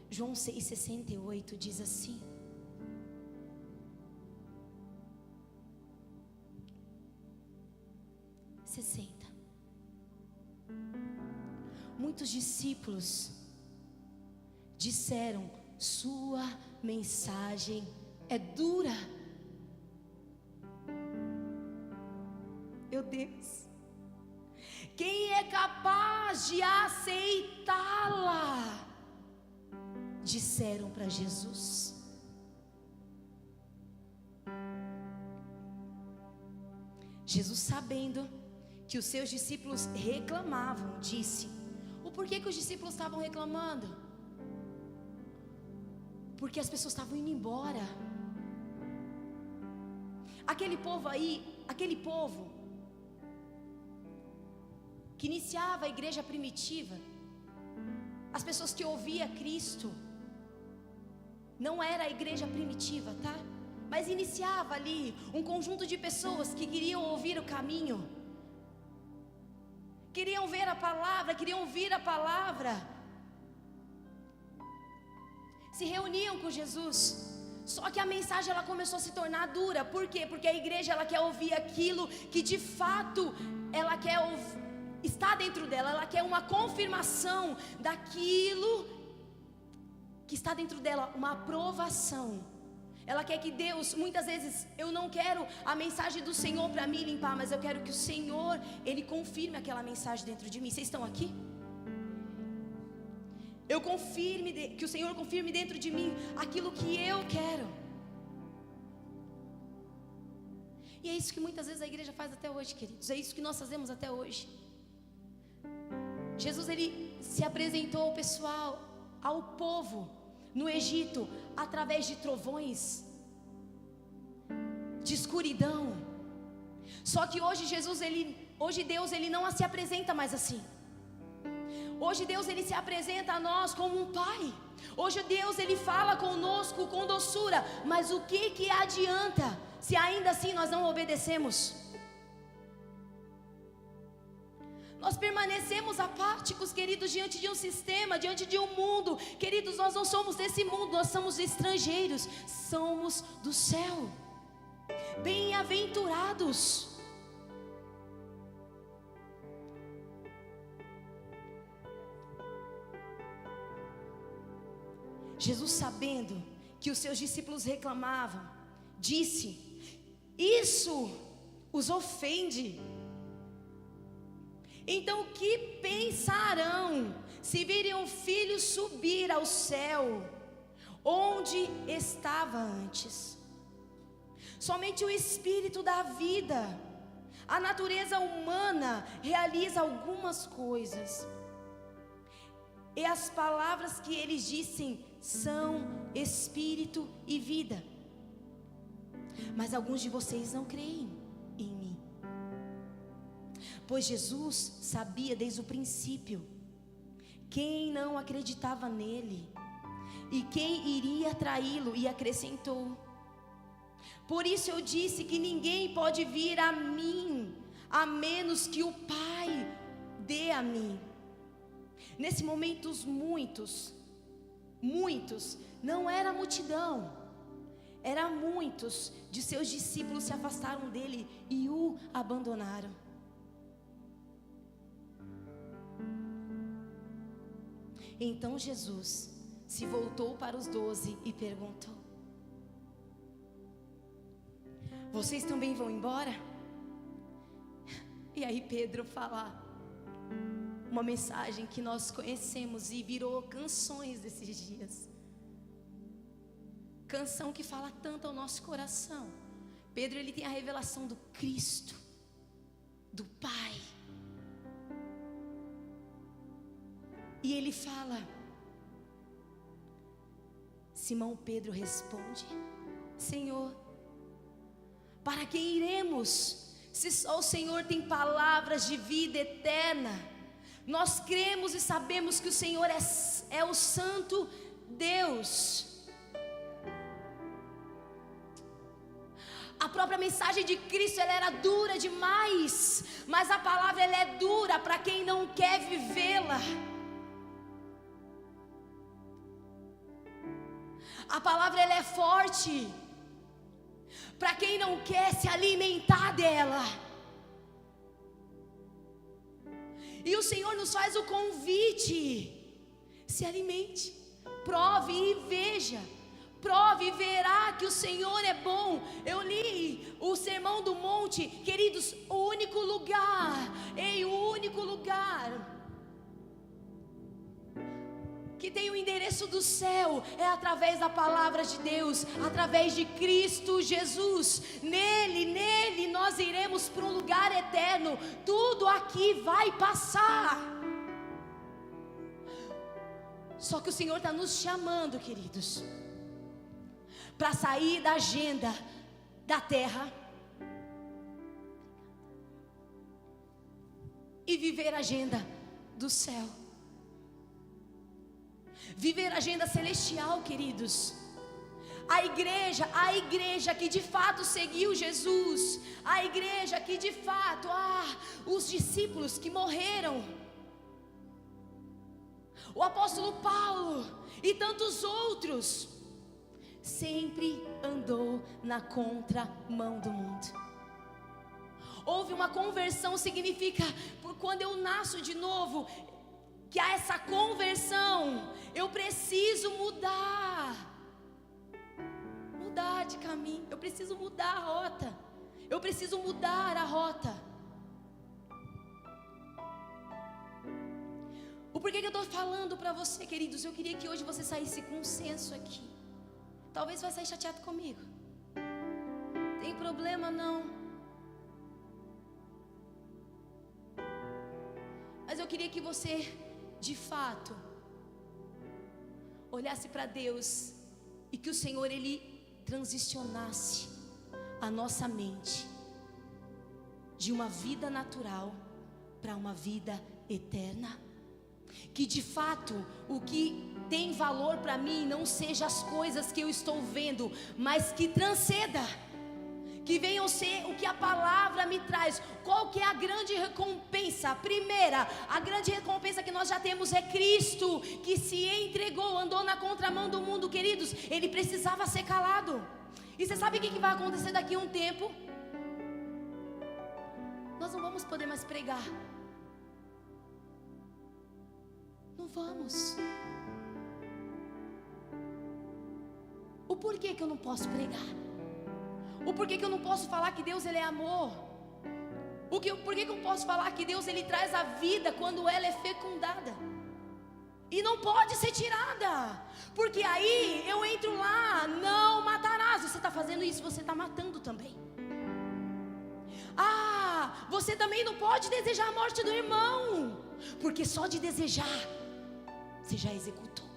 João 6,68 diz assim: muitos discípulos disseram: sua mensagem é dura. Meu Deus, quem é capaz de aceitá-la? Disseram para Jesus. Jesus, sabendo que os seus discípulos reclamavam, disse: o porquê que os discípulos estavam reclamando? Porque as pessoas estavam indo embora. Aquele povo aí, aquele povo que iniciava a igreja primitiva, as pessoas que ouviam Cristo, não era a igreja primitiva, tá? Mas iniciava ali um conjunto de pessoas que queriam ouvir o caminho, queriam ver a palavra, queriam ouvir a palavra, se reuniam com Jesus. Só que a mensagem ela começou a se tornar dura. Por quê? Porque a igreja ela quer ouvir aquilo que de fato ela quer ouvir, está dentro dela. Ela quer uma confirmação daquilo que está dentro dela, uma aprovação. Ela quer que Deus, muitas vezes, eu não quero a mensagem do Senhor para me limpar, mas eu quero que o Senhor, Ele confirme aquela mensagem dentro de mim. Vocês estão aqui? Que o Senhor confirme dentro de mim aquilo que eu quero. E é isso que muitas vezes a igreja faz até hoje, queridos. É isso que nós fazemos até hoje. Jesus, Ele se apresentou ao pessoal, ao povo no Egito, através de trovões, de escuridão. Só que hoje hoje Deus ele não se apresenta mais assim. Hoje Deus ele se apresenta a nós como um pai. Hoje Deus ele fala conosco com doçura. Mas o que adianta se ainda assim nós não obedecemos? Nós permanecemos apáticos, queridos, diante de um sistema, diante de um mundo. Queridos, nós não somos desse mundo, nós somos estrangeiros, somos do céu. Bem-aventurados. Jesus, sabendo que os seus discípulos reclamavam, disse: isso os ofende. Então o que pensarão se virem um filho subir ao céu, onde estava antes? Somente o Espírito da vida, a natureza humana realiza algumas coisas, e as palavras que eles dizem são Espírito e vida. Mas alguns de vocês não creem em mim. Pois Jesus sabia desde o princípio quem não acreditava nele e quem iria traí-lo, e acrescentou: por isso eu disse que ninguém pode vir a mim a menos que o Pai dê a mim. Nesse momento muitos, não era multidão, era muitos de seus discípulos se afastaram dele e o abandonaram. Então Jesus, se voltou para os 12 e perguntou: vocês também vão embora? E aí Pedro fala uma mensagem que nós conhecemos e virou canções desses dias. Canção que fala tanto ao nosso coração. Pedro, ele tem a revelação do Cristo, do Pai. E ele fala, Simão Pedro responde: Senhor, para quem iremos, se só o Senhor tem palavras de vida eterna? Nós cremos e sabemos que o Senhor é o Santo Deus. A própria mensagem de Cristo, ela era dura demais, mas a palavra, ela é dura para quem não quer vivê-la. A palavra, ela é forte para quem não quer se alimentar dela. E o Senhor nos faz o convite: se alimente, prove e veja. Prove e verá que o Senhor é bom. Eu li o Sermão do Monte, queridos, o único lugar, o único lugar que tem o endereço do céu é através da palavra de Deus, através de Cristo Jesus. Nele nós iremos para um lugar eterno. Tudo aqui vai passar. Só que o Senhor está nos chamando, queridos, para sair da agenda da terra e viver a agenda do céu. Viver a agenda celestial, queridos. A igreja que de fato seguiu Jesus, a igreja que de fato, os discípulos que morreram, o apóstolo Paulo e tantos outros, sempre andou na contramão do mundo. Houve uma conversão, significa, por quando eu nasço de novo, que há essa conversão, eu preciso mudar de caminho, eu preciso mudar a rota, eu preciso mudar a rota. O porquê que eu estou falando para você, queridos? Eu queria que hoje você saísse com um senso aqui. Talvez vai sair chateado comigo. Tem problema não. Mas eu queria que você, de fato, olhasse para Deus e que o Senhor, Ele transicionasse a nossa mente de uma vida natural para uma vida eterna. Que de fato o que tem valor para mim não seja as coisas que eu estou vendo, mas que transcenda, que venham ser o que a palavra me traz. Qual que é a grande recompensa? A grande recompensa que nós já temos é Cristo, que se entregou, andou na contramão do mundo, queridos. Ele precisava ser calado. E você sabe o que vai acontecer daqui a um tempo? Nós não vamos poder mais pregar. Não vamos. O porquê que eu não posso pregar? O porquê que eu não posso falar que Deus, Ele é amor? Por que eu não posso falar que Deus, Ele traz a vida quando ela é fecundada? E não pode ser tirada. Porque aí eu entro lá, não matarás. Você está fazendo isso, você está matando também. Você também não pode desejar a morte do irmão, porque só de desejar você já executou.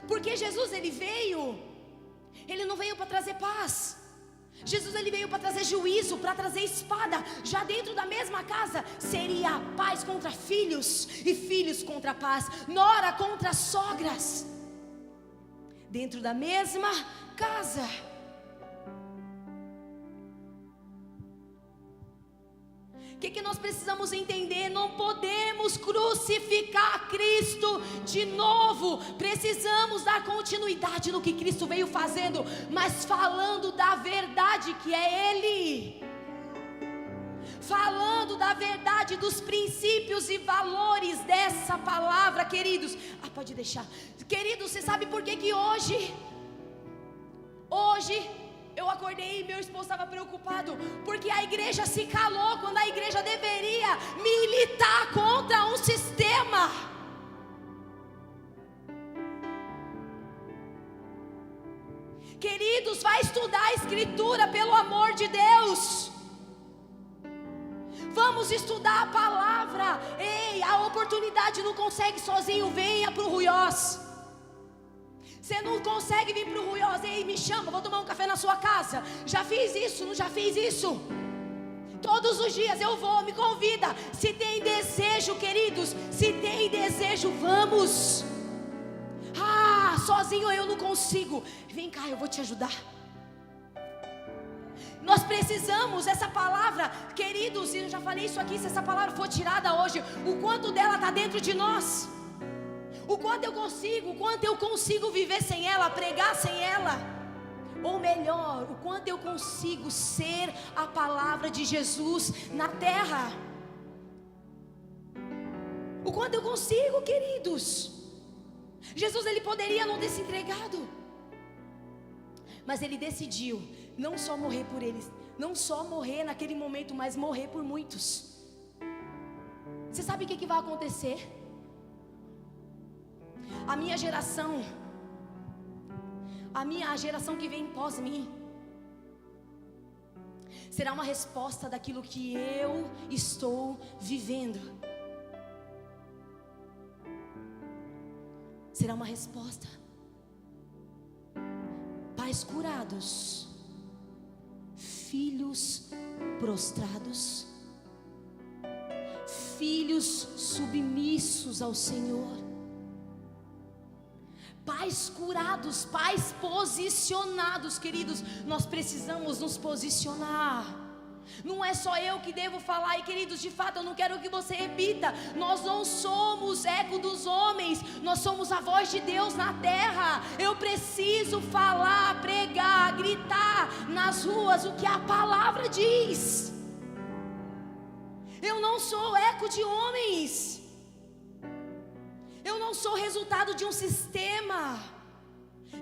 Porque Jesus, Ele não veio para trazer paz. Jesus, Ele veio para trazer juízo, para trazer espada. Já dentro da mesma casa seria paz contra filhos e filhos contra paz, nora contra sogras, dentro da mesma casa. O que nós precisamos entender? Não podemos crucificar Cristo de novo. Precisamos dar continuidade no que Cristo veio fazendo, mas falando da verdade que é Ele, falando da verdade, dos princípios e valores dessa palavra, queridos. Pode deixar. Querido, você sabe por que que hoje eu acordei e meu esposo estava preocupado, porque a igreja se calou quando a igreja deveria militar contra um sistema. Queridos, vai estudar a Escritura, pelo amor de Deus. Vamos estudar a palavra. Ei, a oportunidade não consegue sozinho, venha para o Ruiós. Você não consegue vir para o Ruiós, ei, me chama, vou tomar um café na sua casa. Já fiz isso, não já fiz isso? Todos os dias eu vou, me convida. Se tem desejo, queridos, se tem desejo, vamos. Ah, sozinho eu não consigo. Vem cá, eu vou te ajudar. Nós precisamos dessa palavra, queridos, e eu já falei isso aqui, se essa palavra for tirada hoje, o quanto dela está dentro de nós. O quanto eu consigo viver sem ela, pregar sem ela. Ou melhor, o quanto eu consigo ser a palavra de Jesus na terra. O quanto eu consigo, queridos. Jesus, ele poderia não ter se entregado, mas ele decidiu não só morrer por eles, não só morrer naquele momento, mas morrer por muitos. Você sabe o que vai acontecer? A minha geração que vem pós mim, será uma resposta daquilo que eu estou vivendo. Será uma resposta. Pais curados, filhos prostrados, filhos submissos ao Senhor. Pais curados, pais posicionados, queridos. Nós precisamos nos posicionar. Não é só eu que devo falar. E queridos, de fato eu não quero que você repita. Nós não somos eco dos homens, nós somos a voz de Deus na terra. Eu preciso falar, pregar, gritar nas ruas o que a palavra diz. Eu não sou eco de homens. Eu não sou resultado de um sistema.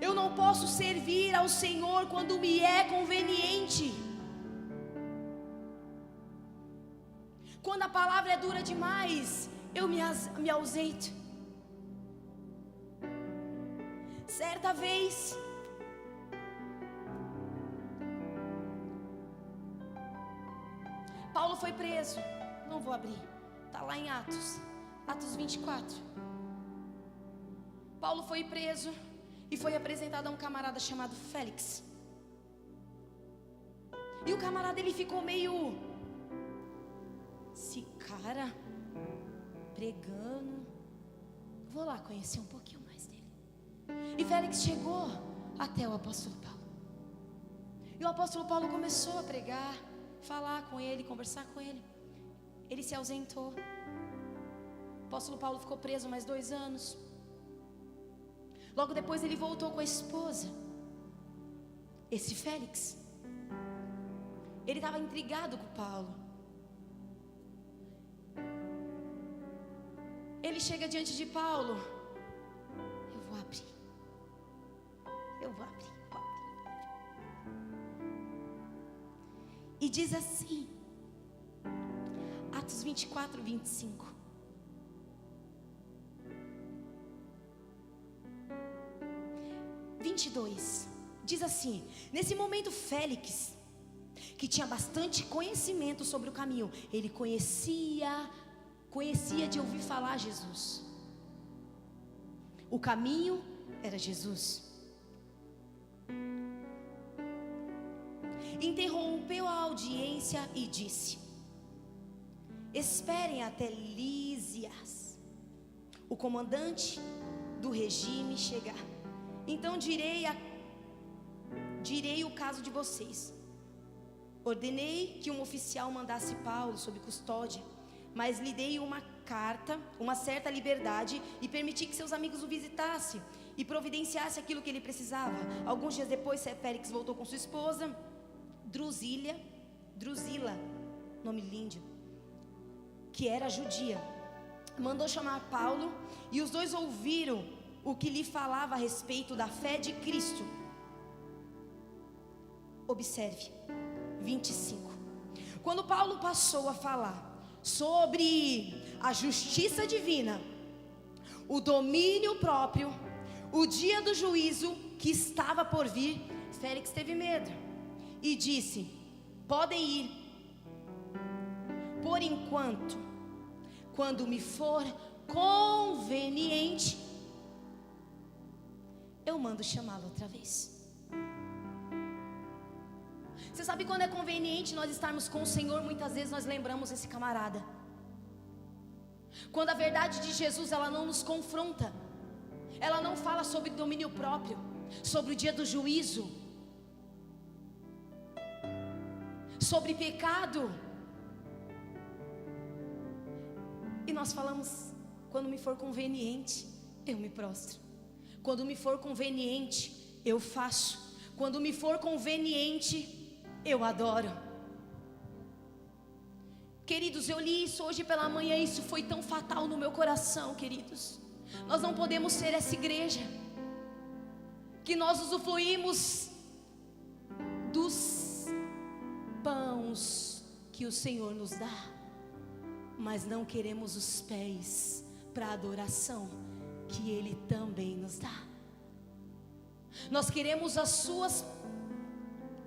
Eu não posso servir ao Senhor quando me é conveniente. Quando a palavra é dura demais, eu me ausento. Certa vez, Paulo foi preso. Não vou abrir, está lá em Atos 24. Paulo foi preso e foi apresentado a um camarada chamado Félix. E o camarada, ele ficou meio... Esse cara pregando, vou lá conhecer um pouquinho mais dele. E Félix chegou até o apóstolo Paulo. E o apóstolo Paulo começou a pregar, falar com ele, conversar com ele. Ele se ausentou. O apóstolo Paulo ficou preso mais 2 anos. Logo depois ele voltou com a esposa. Esse Félix, ele estava intrigado com Paulo. Ele chega diante de Paulo. Eu vou abrir. E diz assim, Atos 24, 25. Diz assim: nesse momento Félix, que tinha bastante conhecimento sobre o caminho, ele conhecia de ouvir falar Jesus. O caminho era Jesus. Interrompeu a audiência e disse: esperem até Lísias, o comandante do regime, chegar. Então direi o caso de vocês. Ordenei que um oficial mandasse Paulo sob custódia, mas lhe dei uma carta, uma certa liberdade, e permiti que seus amigos o visitassem e providenciasse aquilo que ele precisava. Alguns dias depois, Félix voltou com sua esposa, Drusila, nome lindo, que era judia. Mandou chamar Paulo, e os dois ouviram o que lhe falava a respeito da fé de Cristo. Observe, 25. Quando Paulo passou a falar sobre a justiça divina, o domínio próprio, o dia do juízo que estava por vir, Félix teve medo e disse: podem ir, por enquanto, quando me for conveniente, eu mando chamá-lo outra vez. Você sabe quando é conveniente nós estarmos com o Senhor? Muitas vezes nós lembramos esse camarada. Quando a verdade de Jesus, ela não nos confronta, ela não fala sobre domínio próprio, sobre o dia do juízo, sobre pecado, e nós falamos: quando me for conveniente, eu me prostro. Quando me for conveniente, eu faço. Quando me for conveniente, eu adoro. Queridos, eu li isso hoje pela manhã, isso foi tão fatal no meu coração, queridos. Nós não podemos ser essa igreja que nós usufruímos dos pães que o Senhor nos dá, mas não queremos os pés para a adoração que Ele também nos dá. Nós queremos as suas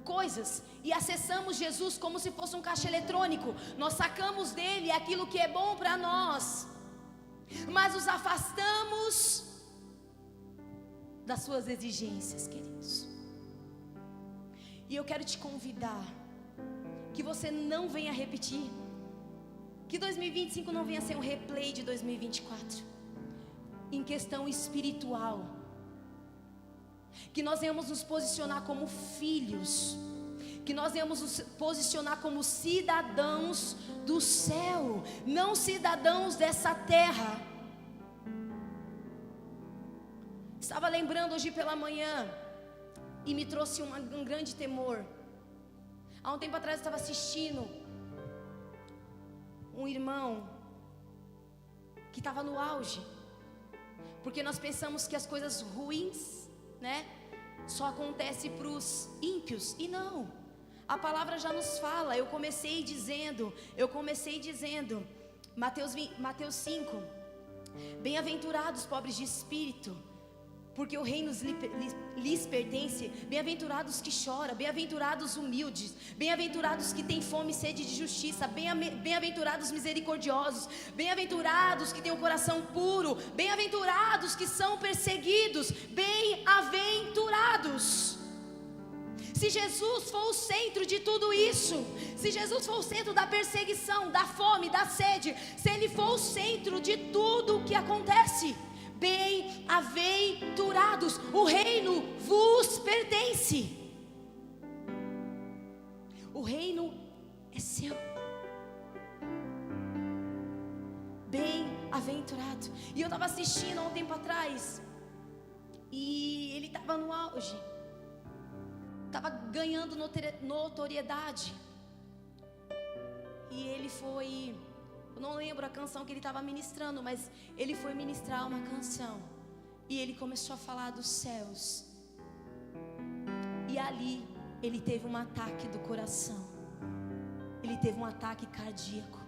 coisas e acessamos Jesus como se fosse um caixa eletrônico. Nós sacamos dele aquilo que é bom para nós, mas os afastamos das suas exigências, queridos. E eu quero te convidar que você não venha repetir, que 2025 não venha ser um replay de 2024 em questão espiritual. Que nós venhamos nos posicionar como filhos, que nós venhamos nos posicionar como cidadãos do céu, não cidadãos dessa terra. Estava lembrando hoje pela manhã e me trouxe um grande temor. Há um tempo atrás eu estava assistindo um irmão que estava no auge, porque nós pensamos que as coisas ruins, né, só acontece para os ímpios, e não. A palavra já nos fala. Eu comecei dizendo, Mateus 5, bem-aventurados pobres de espírito, porque o reino lhes pertence. Bem-aventurados que choram, bem-aventurados humildes, bem-aventurados que têm fome e sede de justiça, bem-aventurados misericordiosos, bem-aventurados que têm o coração puro, bem-aventurados que são perseguidos, bem-aventurados. Se Jesus for o centro de tudo isso, se Jesus for o centro da perseguição, da fome, da sede, se Ele for o centro de tudo o que acontece, bem-aventurados, o reino vos pertence, o reino é seu. Bem-aventurado. E eu estava assistindo há um tempo atrás, e ele estava no auge, estava ganhando notoriedade, e ele foi, eu não lembro a canção que ele estava ministrando, mas ele foi ministrar uma canção, e ele começou a falar dos céus, e ali ele teve um ataque do coração, ele teve um ataque cardíaco,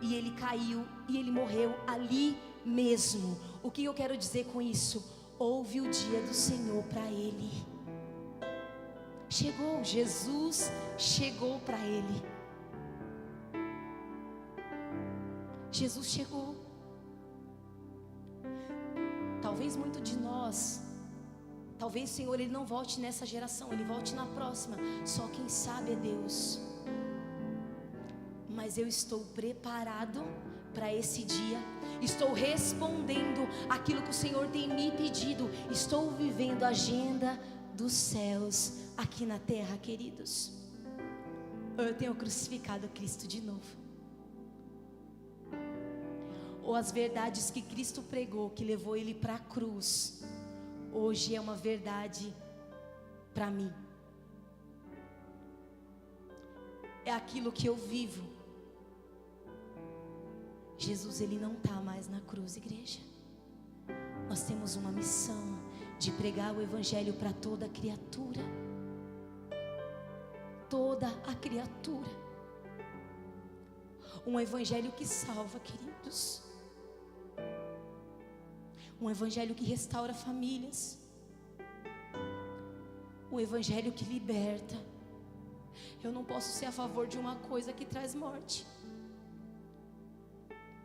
e ele caiu, e ele morreu ali mesmo. O que eu quero dizer com isso? Houve o dia do Senhor para ele. Chegou, Jesus chegou para ele. Jesus chegou. Talvez muito de nós, talvez o Senhor Ele não volte nessa geração, Ele volte na próxima. Só quem sabe é Deus. Mas eu estou preparado para esse dia. Estou respondendo aquilo que o Senhor tem me pedido. Estou vivendo a agenda dos céus aqui na terra, queridos. Eu tenho crucificado Cristo de novo. Ou as verdades que Cristo pregou, que levou Ele para a cruz, hoje é uma verdade para mim. É aquilo que eu vivo. Jesus, Ele não está mais na cruz, igreja. Nós temos uma missão de pregar o Evangelho para toda criatura. Toda a criatura. Um Evangelho que salva, queridos. Um Evangelho que restaura famílias. Um Evangelho que liberta. Eu não posso ser a favor de uma coisa que traz morte.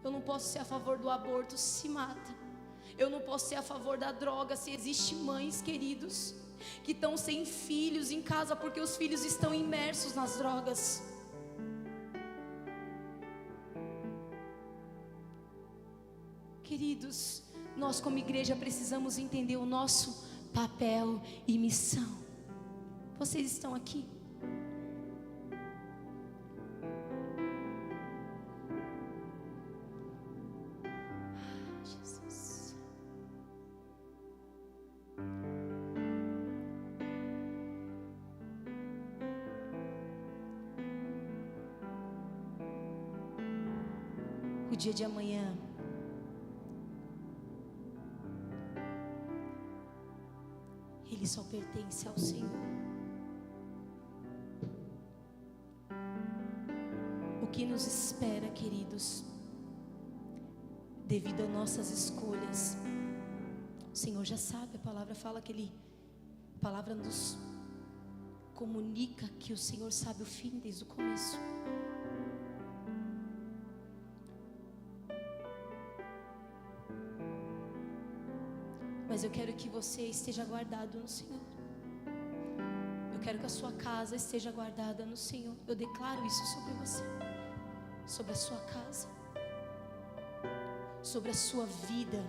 Eu não posso ser a favor do aborto se se mata. Eu não posso ser a favor da droga se existem mães, queridos, que estão sem filhos em casa porque os filhos estão imersos nas drogas. Queridos, nós como igreja precisamos entender o nosso papel e missão. Vocês estão aqui? Jesus. O dia de amanhã ele só pertence ao Senhor. O que nos espera, queridos, devido a nossas escolhas, o Senhor já sabe. A palavra fala que a palavra nos comunica que o Senhor sabe o fim desde o começo. Mas eu quero que você esteja guardado no Senhor. Eu quero que a sua casa esteja guardada no Senhor. Eu declaro isso sobre você, sobre a sua casa, sobre a sua vida.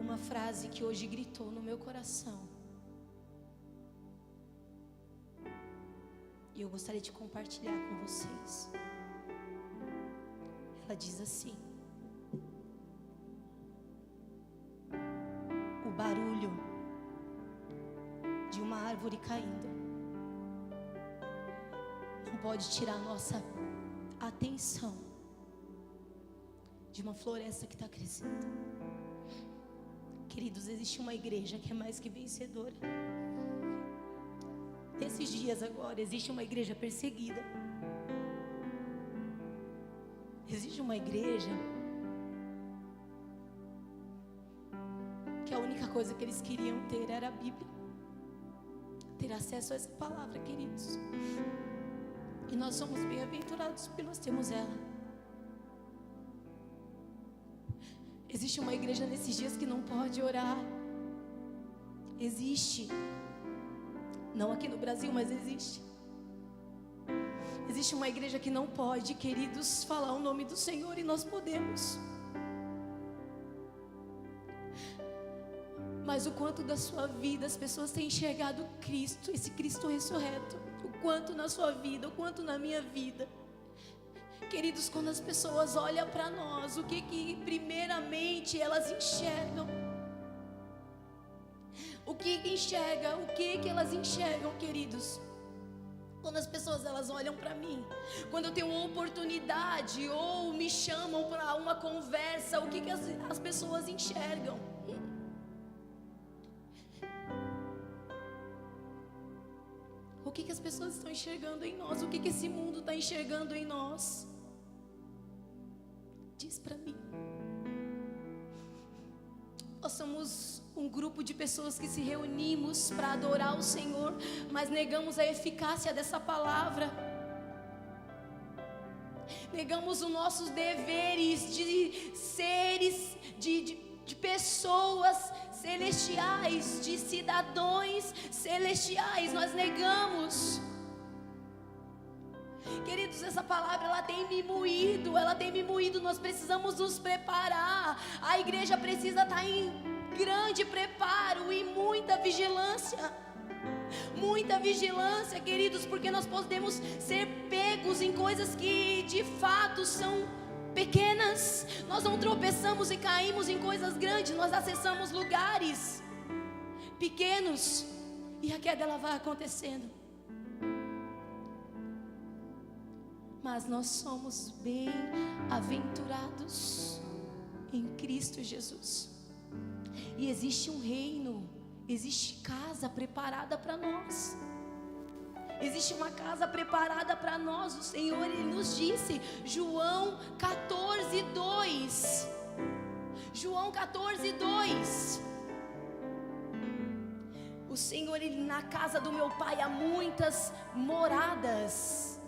Uma frase que hoje gritou no meu coração, e eu gostaria de compartilhar com vocês. Ela diz assim: o barulho de uma árvore caindo não pode tirar nossa atenção de uma floresta que está crescendo. Queridos, existe uma igreja que é mais que vencedora. Nesses dias agora, existe uma igreja perseguida. Existe uma igreja que a única coisa que eles queriam ter era a Bíblia, ter acesso a essa palavra, queridos. E nós somos bem-aventurados porque nós temos ela. Existe uma igreja nesses dias que não pode orar. Existe. Não aqui no Brasil, mas existe. Existe uma igreja que não pode, queridos, falar o nome do Senhor, e nós podemos. Mas o quanto da sua vida as pessoas têm enxergado Cristo, esse Cristo ressurreto. O quanto na sua vida, o quanto na minha vida. Queridos, quando as pessoas olham para nós, o que primeiramente elas enxergam? O que enxerga? O que elas enxergam, queridos? Quando as pessoas elas olham para mim, quando eu tenho uma oportunidade ou me chamam para uma conversa, o que as pessoas enxergam? O que as pessoas estão enxergando em nós? O que esse mundo está enxergando em nós? Diz para mim. Nós somos um grupo de pessoas que se reunimos para adorar o Senhor, mas negamos a eficácia dessa palavra. Negamos os nossos deveres de seres, de pessoas celestiais, de cidadãos celestiais. Nós negamos. Queridos, essa palavra ela tem me moído, nós precisamos nos preparar. A igreja precisa estar em grande preparo e muita vigilância, queridos, porque nós podemos ser pegos em coisas que de fato são pequenas. Nós não tropeçamos e caímos em coisas grandes, nós acessamos lugares pequenos e a queda ela vai acontecendo. mas nós somos bem-aventurados em Cristo Jesus. E existe um reino, existe casa preparada para nós. Existe uma casa preparada para nós. O Senhor, Ele nos disse, João 14:2. João 14:2. O Senhor, Ele, na casa do meu Pai há muitas moradas.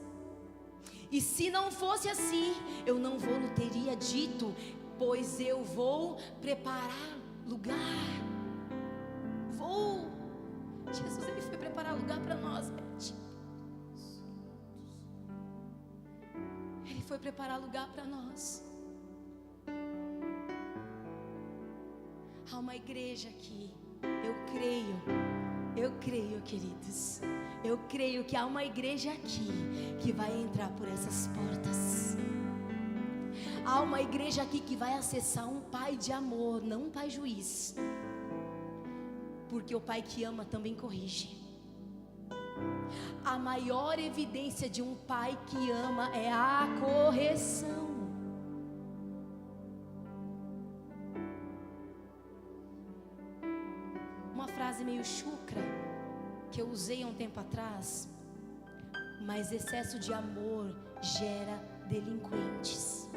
E se não fosse assim, eu não vou teria dito, pois eu vou preparar lugar. Jesus, Ele foi preparar lugar para nós, gente. Ele foi preparar lugar para nós. Há uma igreja aqui. Eu creio, queridos. Eu creio que há uma igreja aqui que vai entrar por essas portas. Há uma igreja aqui que vai acessar um pai de amor, não um pai juiz. Porque o pai que ama também corrige. A maior evidência de um pai que ama é a correção. Uma frase meio chucra que eu usei há um tempo atrás: mas excesso de amor gera delinquentes.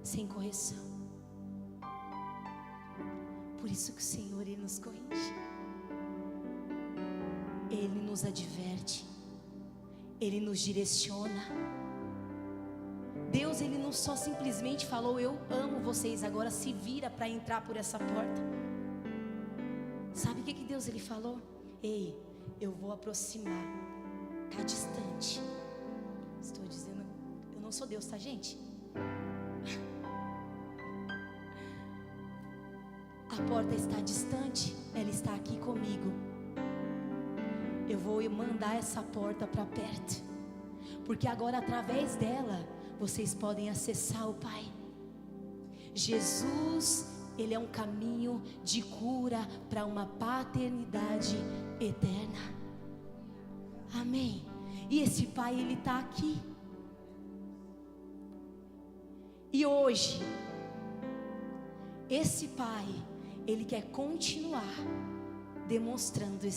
Sem correção. Por isso que o Senhor, Ele nos corrige. Ele nos adverte. Ele nos direciona. Deus, Ele não só simplesmente falou, eu amo vocês, agora se vira para entrar por essa porta. Sabe o que Deus, Ele falou? Ei, eu vou aproximar. Está distante. Estou dizendo, eu não sou Deus, tá, gente? A porta está distante, ela está aqui comigo. Eu vou mandar essa porta para perto, porque agora através dela vocês podem acessar o Pai. Jesus, Ele é um caminho de cura para uma paternidade eterna. Amém. E esse Pai, Ele está aqui. E hoje esse Pai, Ele quer continuar demonstrando esse